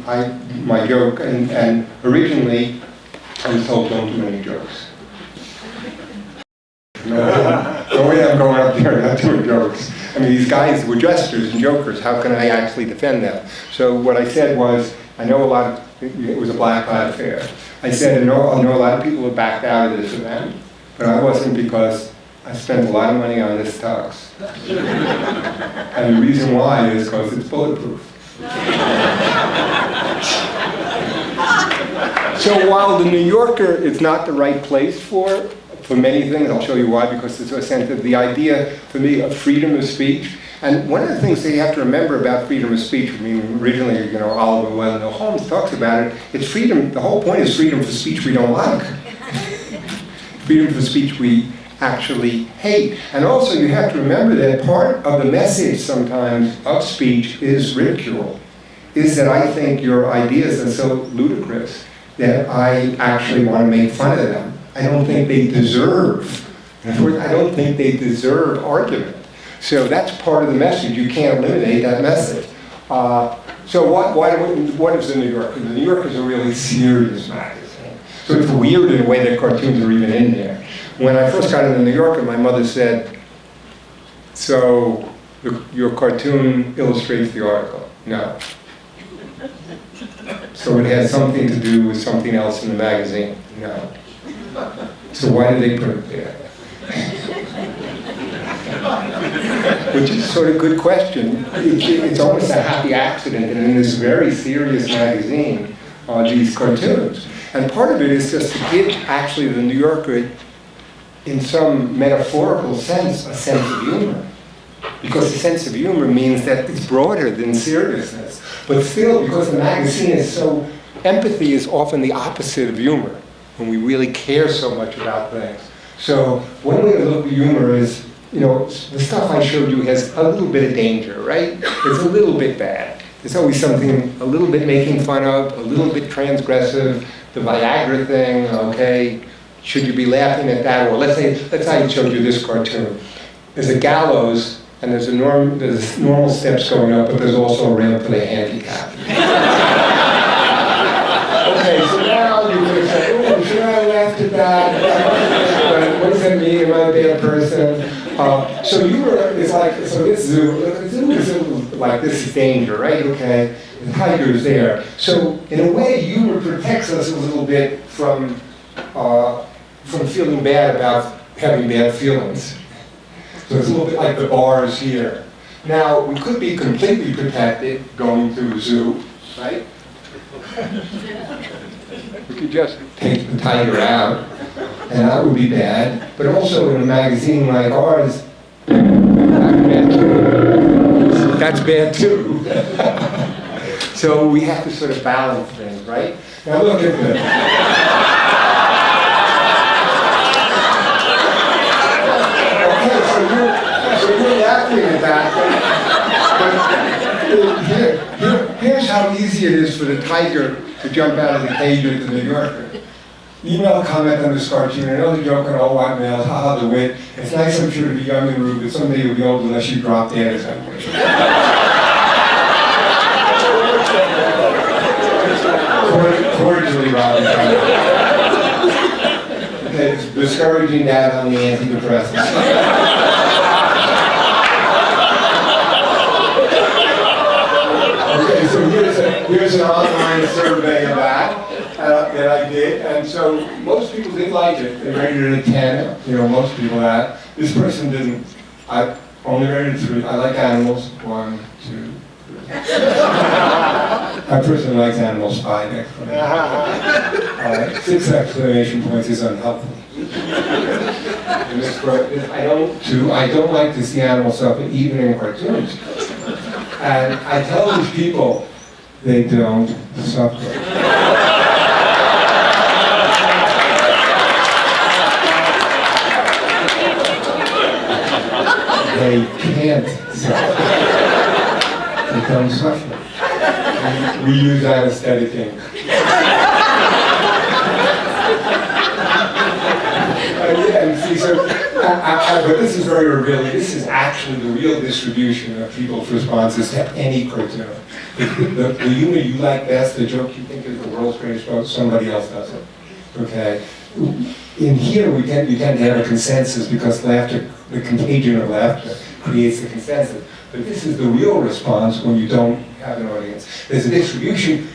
my joke, and originally I was told don't do any jokes. No way I'm going up there not doing jokes. I mean, these guys were jesters and jokers. How can I actually defend them? So what I said was, I know it was a black tie affair. I said, I know a lot of people have backed out of this event, but I wasn't because I spent a lot of money on this tux. And the reason why is because it's bulletproof. So while the New Yorker is not the right place for for many things. I'll show you why, because it's a sense of the idea, for me, of freedom of speech. And one of the things that you have to remember about freedom of speech, I mean, originally, Oliver Wendell Holmes talks about it, it's freedom, the whole point is freedom for speech we don't like. Freedom for speech we actually hate. And also you have to remember that part of the message sometimes of speech is ridicule, is that I think your ideas are so ludicrous that I actually want to make fun of them. I don't think they deserve, in other words, I don't think they deserve argument. So that's part of the message. You can't eliminate that message. So what is the New Yorker? The New Yorker is a really serious magazine. So it's weird in a way that cartoons are even in there. When I first got into the New Yorker, my mother said, so your cartoon illustrates the article? No. So it has something to do with something else in the magazine? No. So why did they put it there? Which is sort of a good question. It's almost a happy accident that in this very serious magazine are these cartoons. And part of it is just to give actually the New Yorker, in some metaphorical sense, a sense of humor. Because a sense of humor means that it's broader than seriousness. But still, because the magazine is so, empathy is often the opposite of humor, when we really care so much about things. So one way to look at humor is, the stuff I showed you has a little bit of danger, right? It's a little bit bad. There's always something a little bit making fun of, a little bit transgressive. The Viagra thing, okay, should you be laughing at that? Or let's say I showed you this cartoon. There's a gallows, and there's normal steps going up, but there's also a ramp for the handicapped. Okay, so now you could say, oh, should I laugh at that? What does that mean? Am I a bad person? So this zoo is like, this is danger, right? Okay, the tiger's there. So in a way, humor protects us a little bit from feeling bad about having bad feelings. So it's a little bit like the bars here. Now, we could be completely protected going to a zoo, right? We could just take the tiger out, and that would be bad. But also in a magazine like ours, that's bad too. So we have to sort of balance things, right? Now look at this. Okay, so you're laughing at that, but here's how easy it is for the tiger to jump out of the cage at the New Yorker. Email, comment on this cartoon. I know the joke on all white males, haha, the wit. It's nice, I'm sure, to be young and rude, but someday you'll be old unless you drop dead or something. Cordially, Robin. Okay, it's discouraging dad on the antidepressants. Okay, so here's an online survey of that. That I did, and so most people did like it. They rated it a 10, most people that. This person didn't. I only rated 3. I like animals. 1, 2, 3. That person likes animals. 5 exclamation points. 6 exclamation points is unhelpful. I don't like to see animal suffering, even in cartoons. And I tell these people, they don't suffer. They can't suffer. They don't suffer. We use anesthetic ink. But this is very revealing. This is actually the real distribution of people's responses to any cartoon. The humor you like best, the joke you think is the world's greatest joke, somebody else does it. Okay? In here, you tend to have a consensus because laughter, the contagion of laughter, creates the consensus. But this is the real response when you don't have an audience. There's a distribution.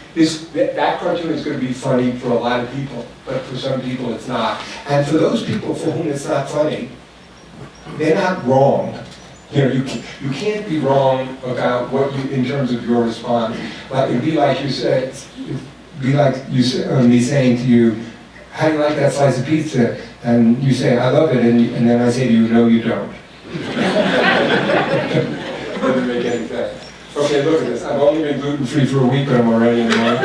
That cartoon is going to be funny for a lot of people, but for some people it's not. And for those people for whom it's not funny, they're not wrong. You can't be wrong about what you, in terms of your response. Like, it'd be like you said, me saying to you, how do you like that slice of pizza? And you say, I love it, and then I say to you, no, you don't. Doesn't make any sense. Okay, look at this. I've only been gluten-free for a week, but I'm already annoyed.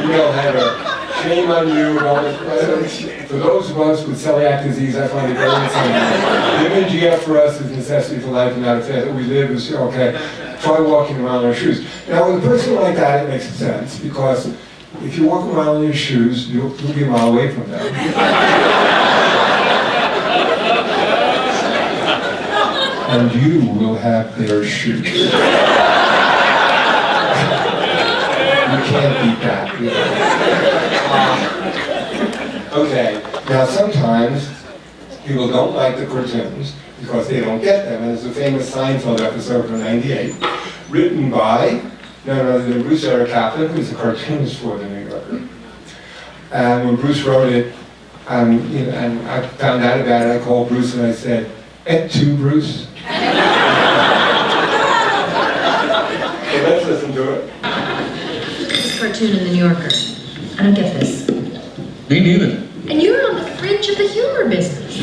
Email header. Shame on you. For those of us with celiac disease, I find it very insulting. The image you get for us is necessity for life and not a fad that we live is, okay, try walking around in our shoes. Now, with a person like that, it makes sense, because if you walk around in your shoes, you'll be a mile away from them. And you will have their shoes. You can't beat that. Okay, now sometimes people don't like the cartoons because they don't get them. And there's a famous Seinfeld episode from '98, written by none other than Bruce Eric Kaplan, who's a cartoonist for the New Yorker. And when Bruce wrote it, and I found out about it, I called Bruce and I said, "Et tu, Bruce?" So let's listen to it. This cartoon in the New Yorker. I don't get this. Me neither. And you're on the fringe of the humor business.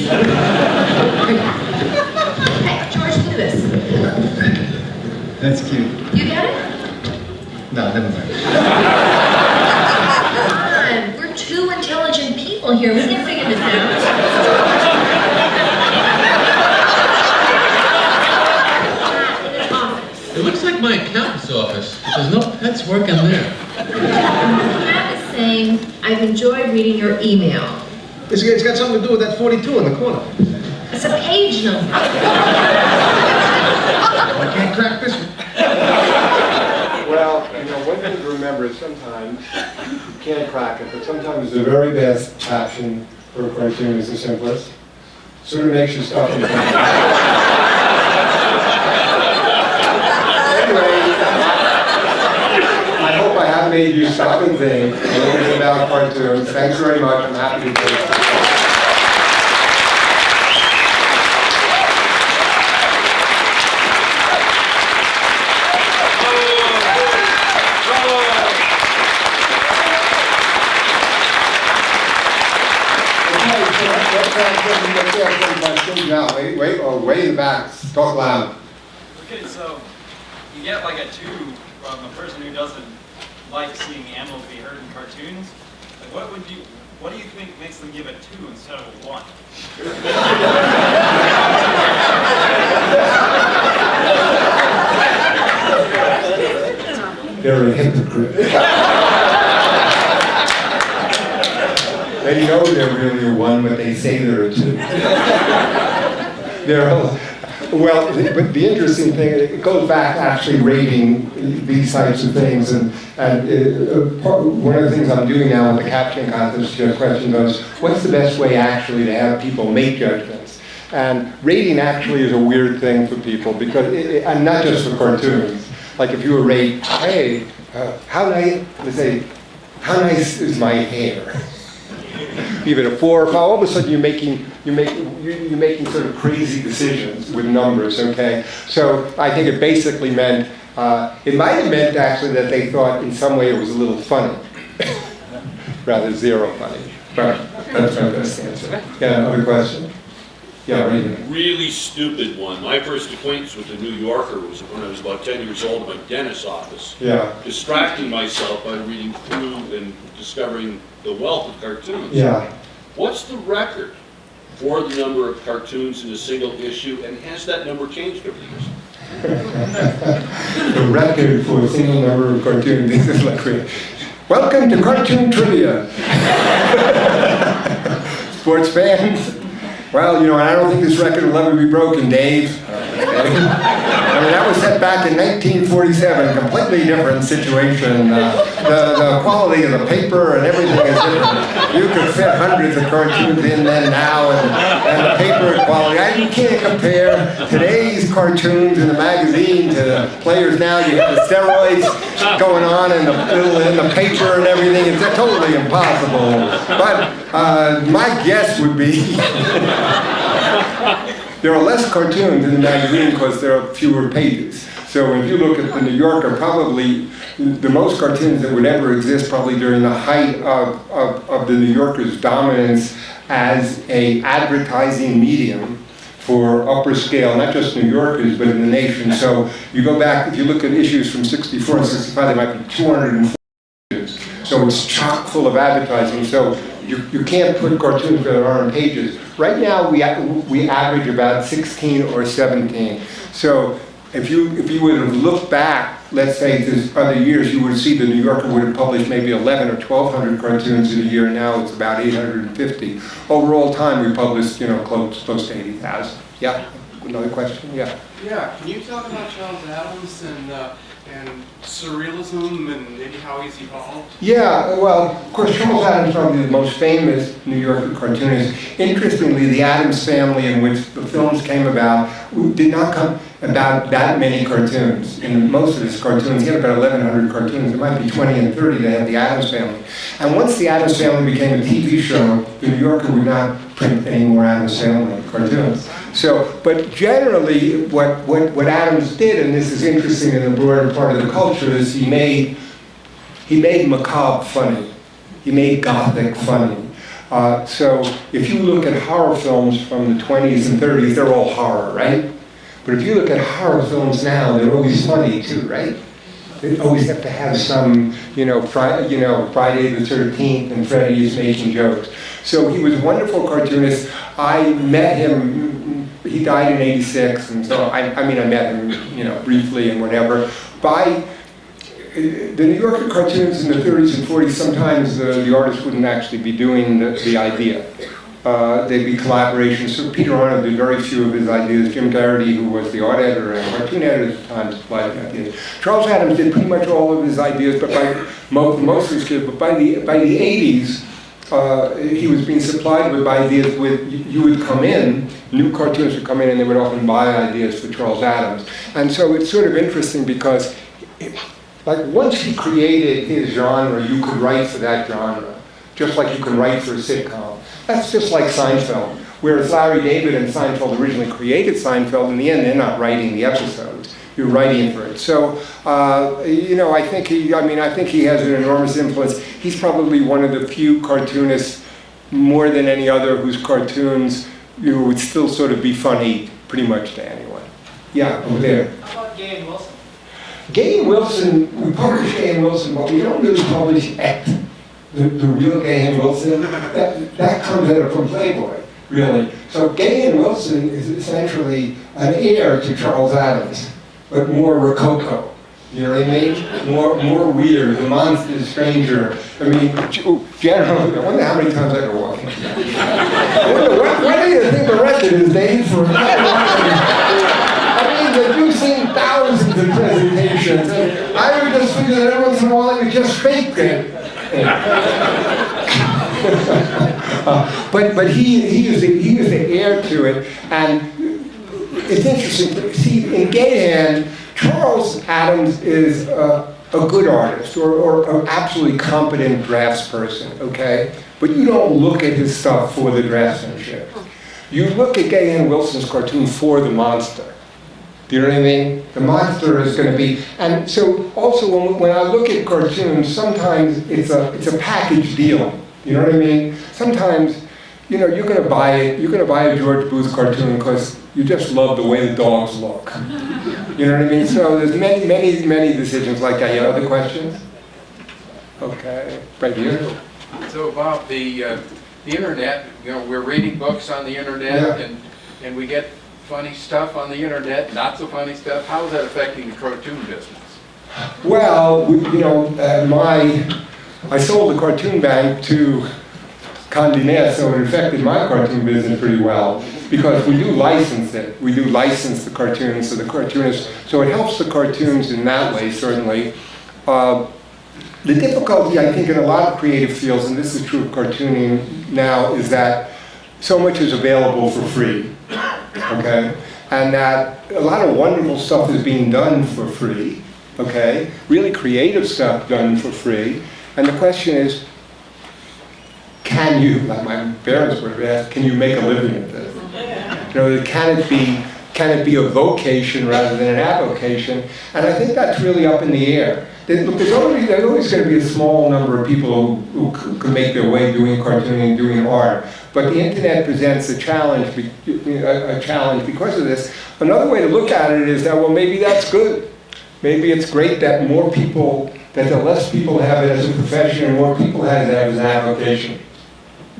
Hey, George, look at this. That's cute. You get it? No, never mind. Come on, we're two intelligent people here. We can figure this out. It looks like my accountant's office. There's no pets working there. Matt is saying, I've enjoyed reading your email. It's got something to do with that 42 in the corner. It's a page number. I can't crack this one. Well, one thing to remember is sometimes you can't crack it, but sometimes the very best caption for a cartoon is the simplest. Sort of makes you stop and think. I hope I have made you stop and think a little bit about cartoons. Thanks very much. I'm happy to do it. Way in the back. Talk loud. Okay, so you get like a 2 from a person who doesn't like seeing animals be hurt in cartoons. Like, what do you think makes them give a 2 instead of a 1? They're a hypocrite. They know they're really a 1, but they say they're a 2. Well, but the interesting thing, it goes back actually rating these types of things, and one of the things I'm doing now with the captioning contest, the question goes, what's the best way actually to have people make judgments? And rating actually is a weird thing for people, because, and not just for cartoons. Like if you were rate, hey, how nice is my hair? Give it a 4 or 5. All of a sudden, you're making sort of crazy decisions with numbers. Okay, so I think it basically meant it might have meant actually that they thought in some way it was a little funny, rather zero funny. But that's my best answer. Yeah, other question? Yeah, right. Really stupid one. My first acquaintance with the New Yorker was when I was about 10 years old in my dentist's office. Yeah. Distracting myself by reading through and discovering the wealth of cartoons. Yeah. What's the record for the number of cartoons in a single issue, and has that number changed over the years? The record for a single number of cartoons. This is like, welcome to Cartoon Trivia. Sports fans. Well, I don't think this record will ever be broken, Dave. I mean, that was set back in 1947, completely different situation. The quality of the paper and everything is different. You could fit hundreds of cartoons in then now, and the paper quality. You can't compare today's cartoons in the magazine to the players now. You have the steroids going on in the paper and everything. It's totally impossible. But my guess would be there are less cartoons in the magazine because there are fewer pages. So if you look at the New Yorker, probably the most cartoons that would ever exist probably during the height of the New Yorker's dominance as a advertising medium for upper scale, not just New Yorkers, but in the nation. So you go back, if you look at issues from 64 and 65, there might be 240 pages. So it's chock full of advertising. So you can't put cartoons that are on pages. Right now, we average about 16 or 17. So if you would have looked back, let's say to other years, you would see the New Yorker would have published maybe 11 or 1,200 cartoons in a year. Now it's about 850. Overall time, we published, close to 80,000. Yeah. Another question? Yeah. Yeah. Can you talk about Charles Addams and surrealism and maybe how he's evolved? Yeah, well, of course, Charles Addams is probably the most famous New Yorker cartoonist. Interestingly, the Addams family in which the films came about did not come about that many cartoons. In most of his cartoons, he had about 1,100 cartoons. There might be 20 and 30 that had the Addams family. And once the Addams family became a TV show, the New Yorker would not print any more Addams family cartoons. So, but generally, what Addams did, and this is interesting in the broader part of the culture, is he made macabre funny. He made gothic funny. So if you look at horror films from the 20s and 30s, they're all horror, right? But if you look at horror films now, they're always funny too, right? They always have to have some, Friday the 13th and Freddy is making jokes. So he was a wonderful cartoonist. I met him, he died in '86, and so I met him, briefly and whatever. By the New Yorker cartoons in the 30s and 40s, sometimes the artist wouldn't actually be doing the idea. They'd be collaborations. So Peter Arnold did very few of his ideas. Jim Garrity, who was the art editor and cartoon editor at the time, supplied the ideas. Charles Addams did pretty much all of his ideas, but by most of his kids. But by the 80s, he was being supplied with ideas. You would come in, new cartoons would come in, and they would often buy ideas for Charles Addams. And so it's sort of interesting because, once he created his genre, you could write for that genre, just like you can write for a sitcom. That's just like Seinfeld. Whereas Larry David and Seinfeld originally created Seinfeld, in the end, they're not writing the episodes. You're writing for it. So, I think he has an enormous influence. He's probably one of the few cartoonists, more than any other, whose cartoons, would still sort of be funny pretty much to anyone. Yeah, over there. How about Gay and Wilson? Gay and Wilson, we publish Gay and Wilson, but we don't really publish the real Gay and Wilson. That comes out from Playboy, really. So Gay and Wilson is essentially an heir to Charles Addams, but more rococo. You know what I mean? More weird, the monster stranger. I mean, generally, I wonder how many times I can walk in. I wonder, why do you think the record is named for? You've seen thousands of presentations. I would just figure that every once in a while I would just fake it. But he was the heir to it, and it's interesting to see in Gay Hand, Charles Addams is a good artist or an absolutely competent draftsperson, okay? But you don't look at his stuff for the draftsmanship. You look at Gay Hand Wilson's cartoon for the monster. Do you know what I mean? The monster is going to be, and so also when I look at cartoons, sometimes it's a package deal. You know what I mean? Sometimes, you're going to buy it. You're going to buy a George Booth cartoon because you just love the way the dogs look. You know what I mean? So there's many decisions like that. You have other questions? Okay, right here. So Bob, the internet. We're reading books on the internet, and we get funny stuff on the internet, not so funny stuff. How is that affecting the cartoon business? Well, I sold the cartoon bank to Condé Nast, so it affected my cartoon business pretty well because we do license it. We do license the cartoons to the cartoonists, so it helps the cartoons in that way, certainly. The difficulty, I think, in a lot of creative fields, and this is true of cartooning now, is that so much is available for free. Okay, and that a lot of wonderful stuff is being done for free, okay, really creative stuff done for free, and the question is, can you, like my parents would have asked, can you make a living at this? You know, can it be a vocation rather than an avocation? And I think that's really up in the air. There's always going to be a small number of people who can make their way doing cartooning and doing art. But the internet presents a challenge because of this. Another way to look at it is that, well, maybe that's good. Maybe it's great that more people, that the less people have it as a profession and more people have it as an avocation.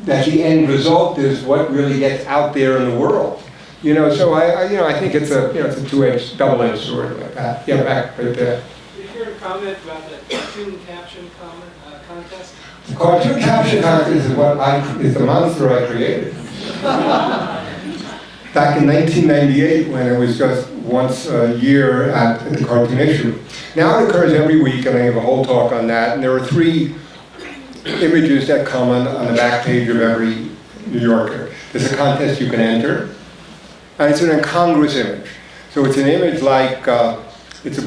That the end result is what really gets out there in the world. You know, so I think it's a two-edged, double-edged sword like that. Yeah, back right there. Did you hear a comment about that cartoon caption contest? The cartoon caption contest is the monster I created. Back in 1998, when it was just once a year at the cartoon issue. Now it occurs every week, and I have a whole talk on that. And there are 3 images that come on the back page of every New Yorker. There's a contest you can enter, and it's an incongruous image. So it's an image like so it's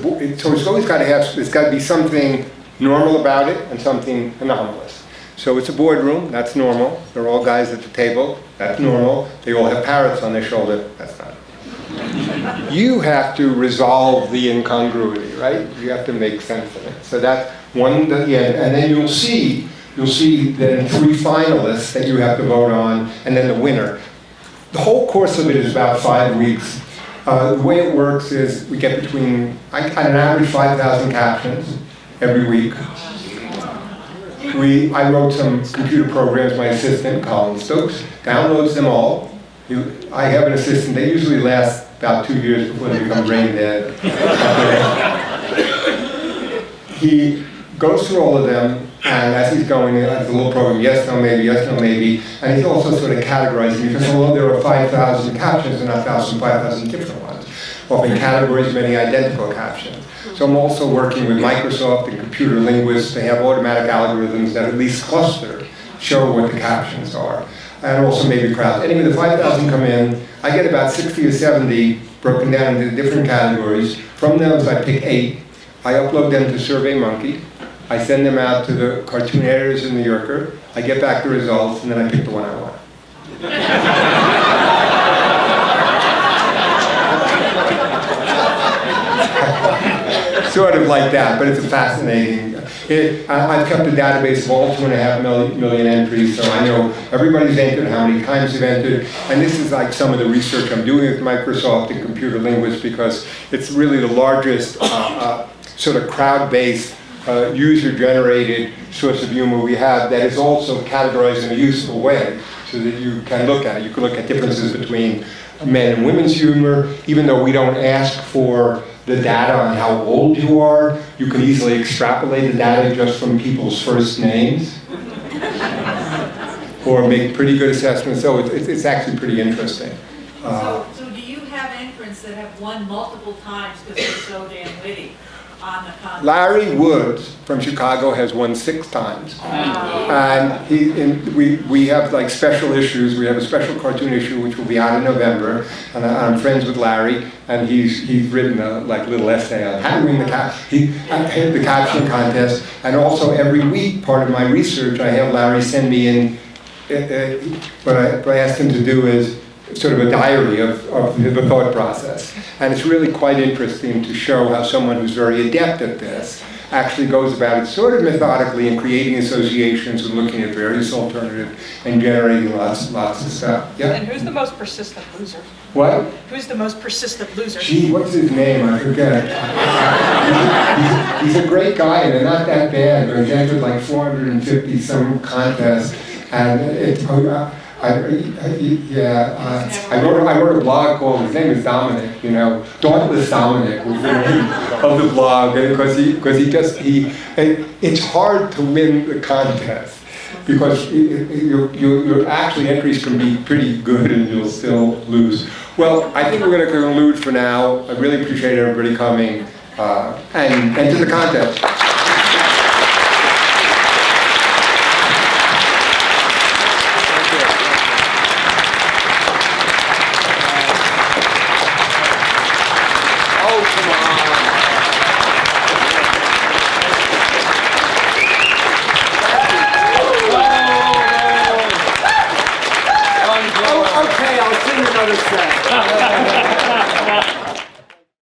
always got to have, it's got to be something normal about it and something anomalous. So it's a boardroom, that's normal. They're all guys at the table, that's normal. They all have parrots on their shoulder, that's not. You have to resolve the incongruity, right? You have to make sense of it. So that's one, and then you'll see then 3 finalists that you have to vote on, and then the winner. The whole course of it is about 5 weeks. The way it works is we get between, on an average, 5,000 captions every week. I wrote some computer programs, my assistant, Colin Stokes, downloads them all. I have an assistant, they usually last about 2 years before they become brain dead. He goes through all of them, and as he's going, there's a little program, yes, no, maybe, and he's also sort of categorizing, because although there are 5,000 captions, there are not 5,000 different ones. Often categories, many identical captions. So I'm also working with Microsoft and computer linguists to have automatic algorithms that at least cluster, show what the captions are. And also maybe crowds. Anyway, the 5,000 come in, I get about 60 or 70 broken down into different categories. From those I pick 8, I upload them to SurveyMonkey, I send them out to the cartoon editors in New Yorker, I get back the results, and then I pick the one I want. Sort of like that, but it's a fascinating. I've kept a database of all 2.5 million entries, so I know everybody's entered, how many times they've entered, and this is like some of the research I'm doing with Microsoft and computer linguists, because it's really the largest sort of crowd-based, user-generated source of humor we have that is also categorized in a useful way, so that you can look at it. You can look at differences between men and women's humor, even though we don't ask for the data on how old you are. You can easily extrapolate the data just from people's first names, or make pretty good assessments. So it's actually pretty interesting. So do you have entrants that have won multiple times because they're so damn witty on the contest? Larry Woods from Chicago has won 6 times. And we have like special issues. We have a special cartoon issue which will be out in November. And I'm friends with Larry, and he's written a like little essay on how to win the caption contest. And also every week, part of my research, I have Larry send me in. What I asked him to do is sort of a diary of the thought process. And it's really quite interesting to show how someone who's very adept at this actually goes about it sort of methodically and creating associations and looking at various alternatives and generating lots of stuff. Yeah? And who's the most persistent loser? What? Who's the most persistent loser? Gee, what's his name? I forget. He's a great guy, and they're not that bad. He's entered like 450 some contests, and I wrote a blog called, his name is Dominic, Dauntless Dominic was the name of the blog, because it's hard to win the contest, because your actually entries can be pretty good and you'll still lose. Well, I think we're going to conclude for now. I really appreciate everybody coming, and enter the contest. Okay, I'll sing another. noticed that.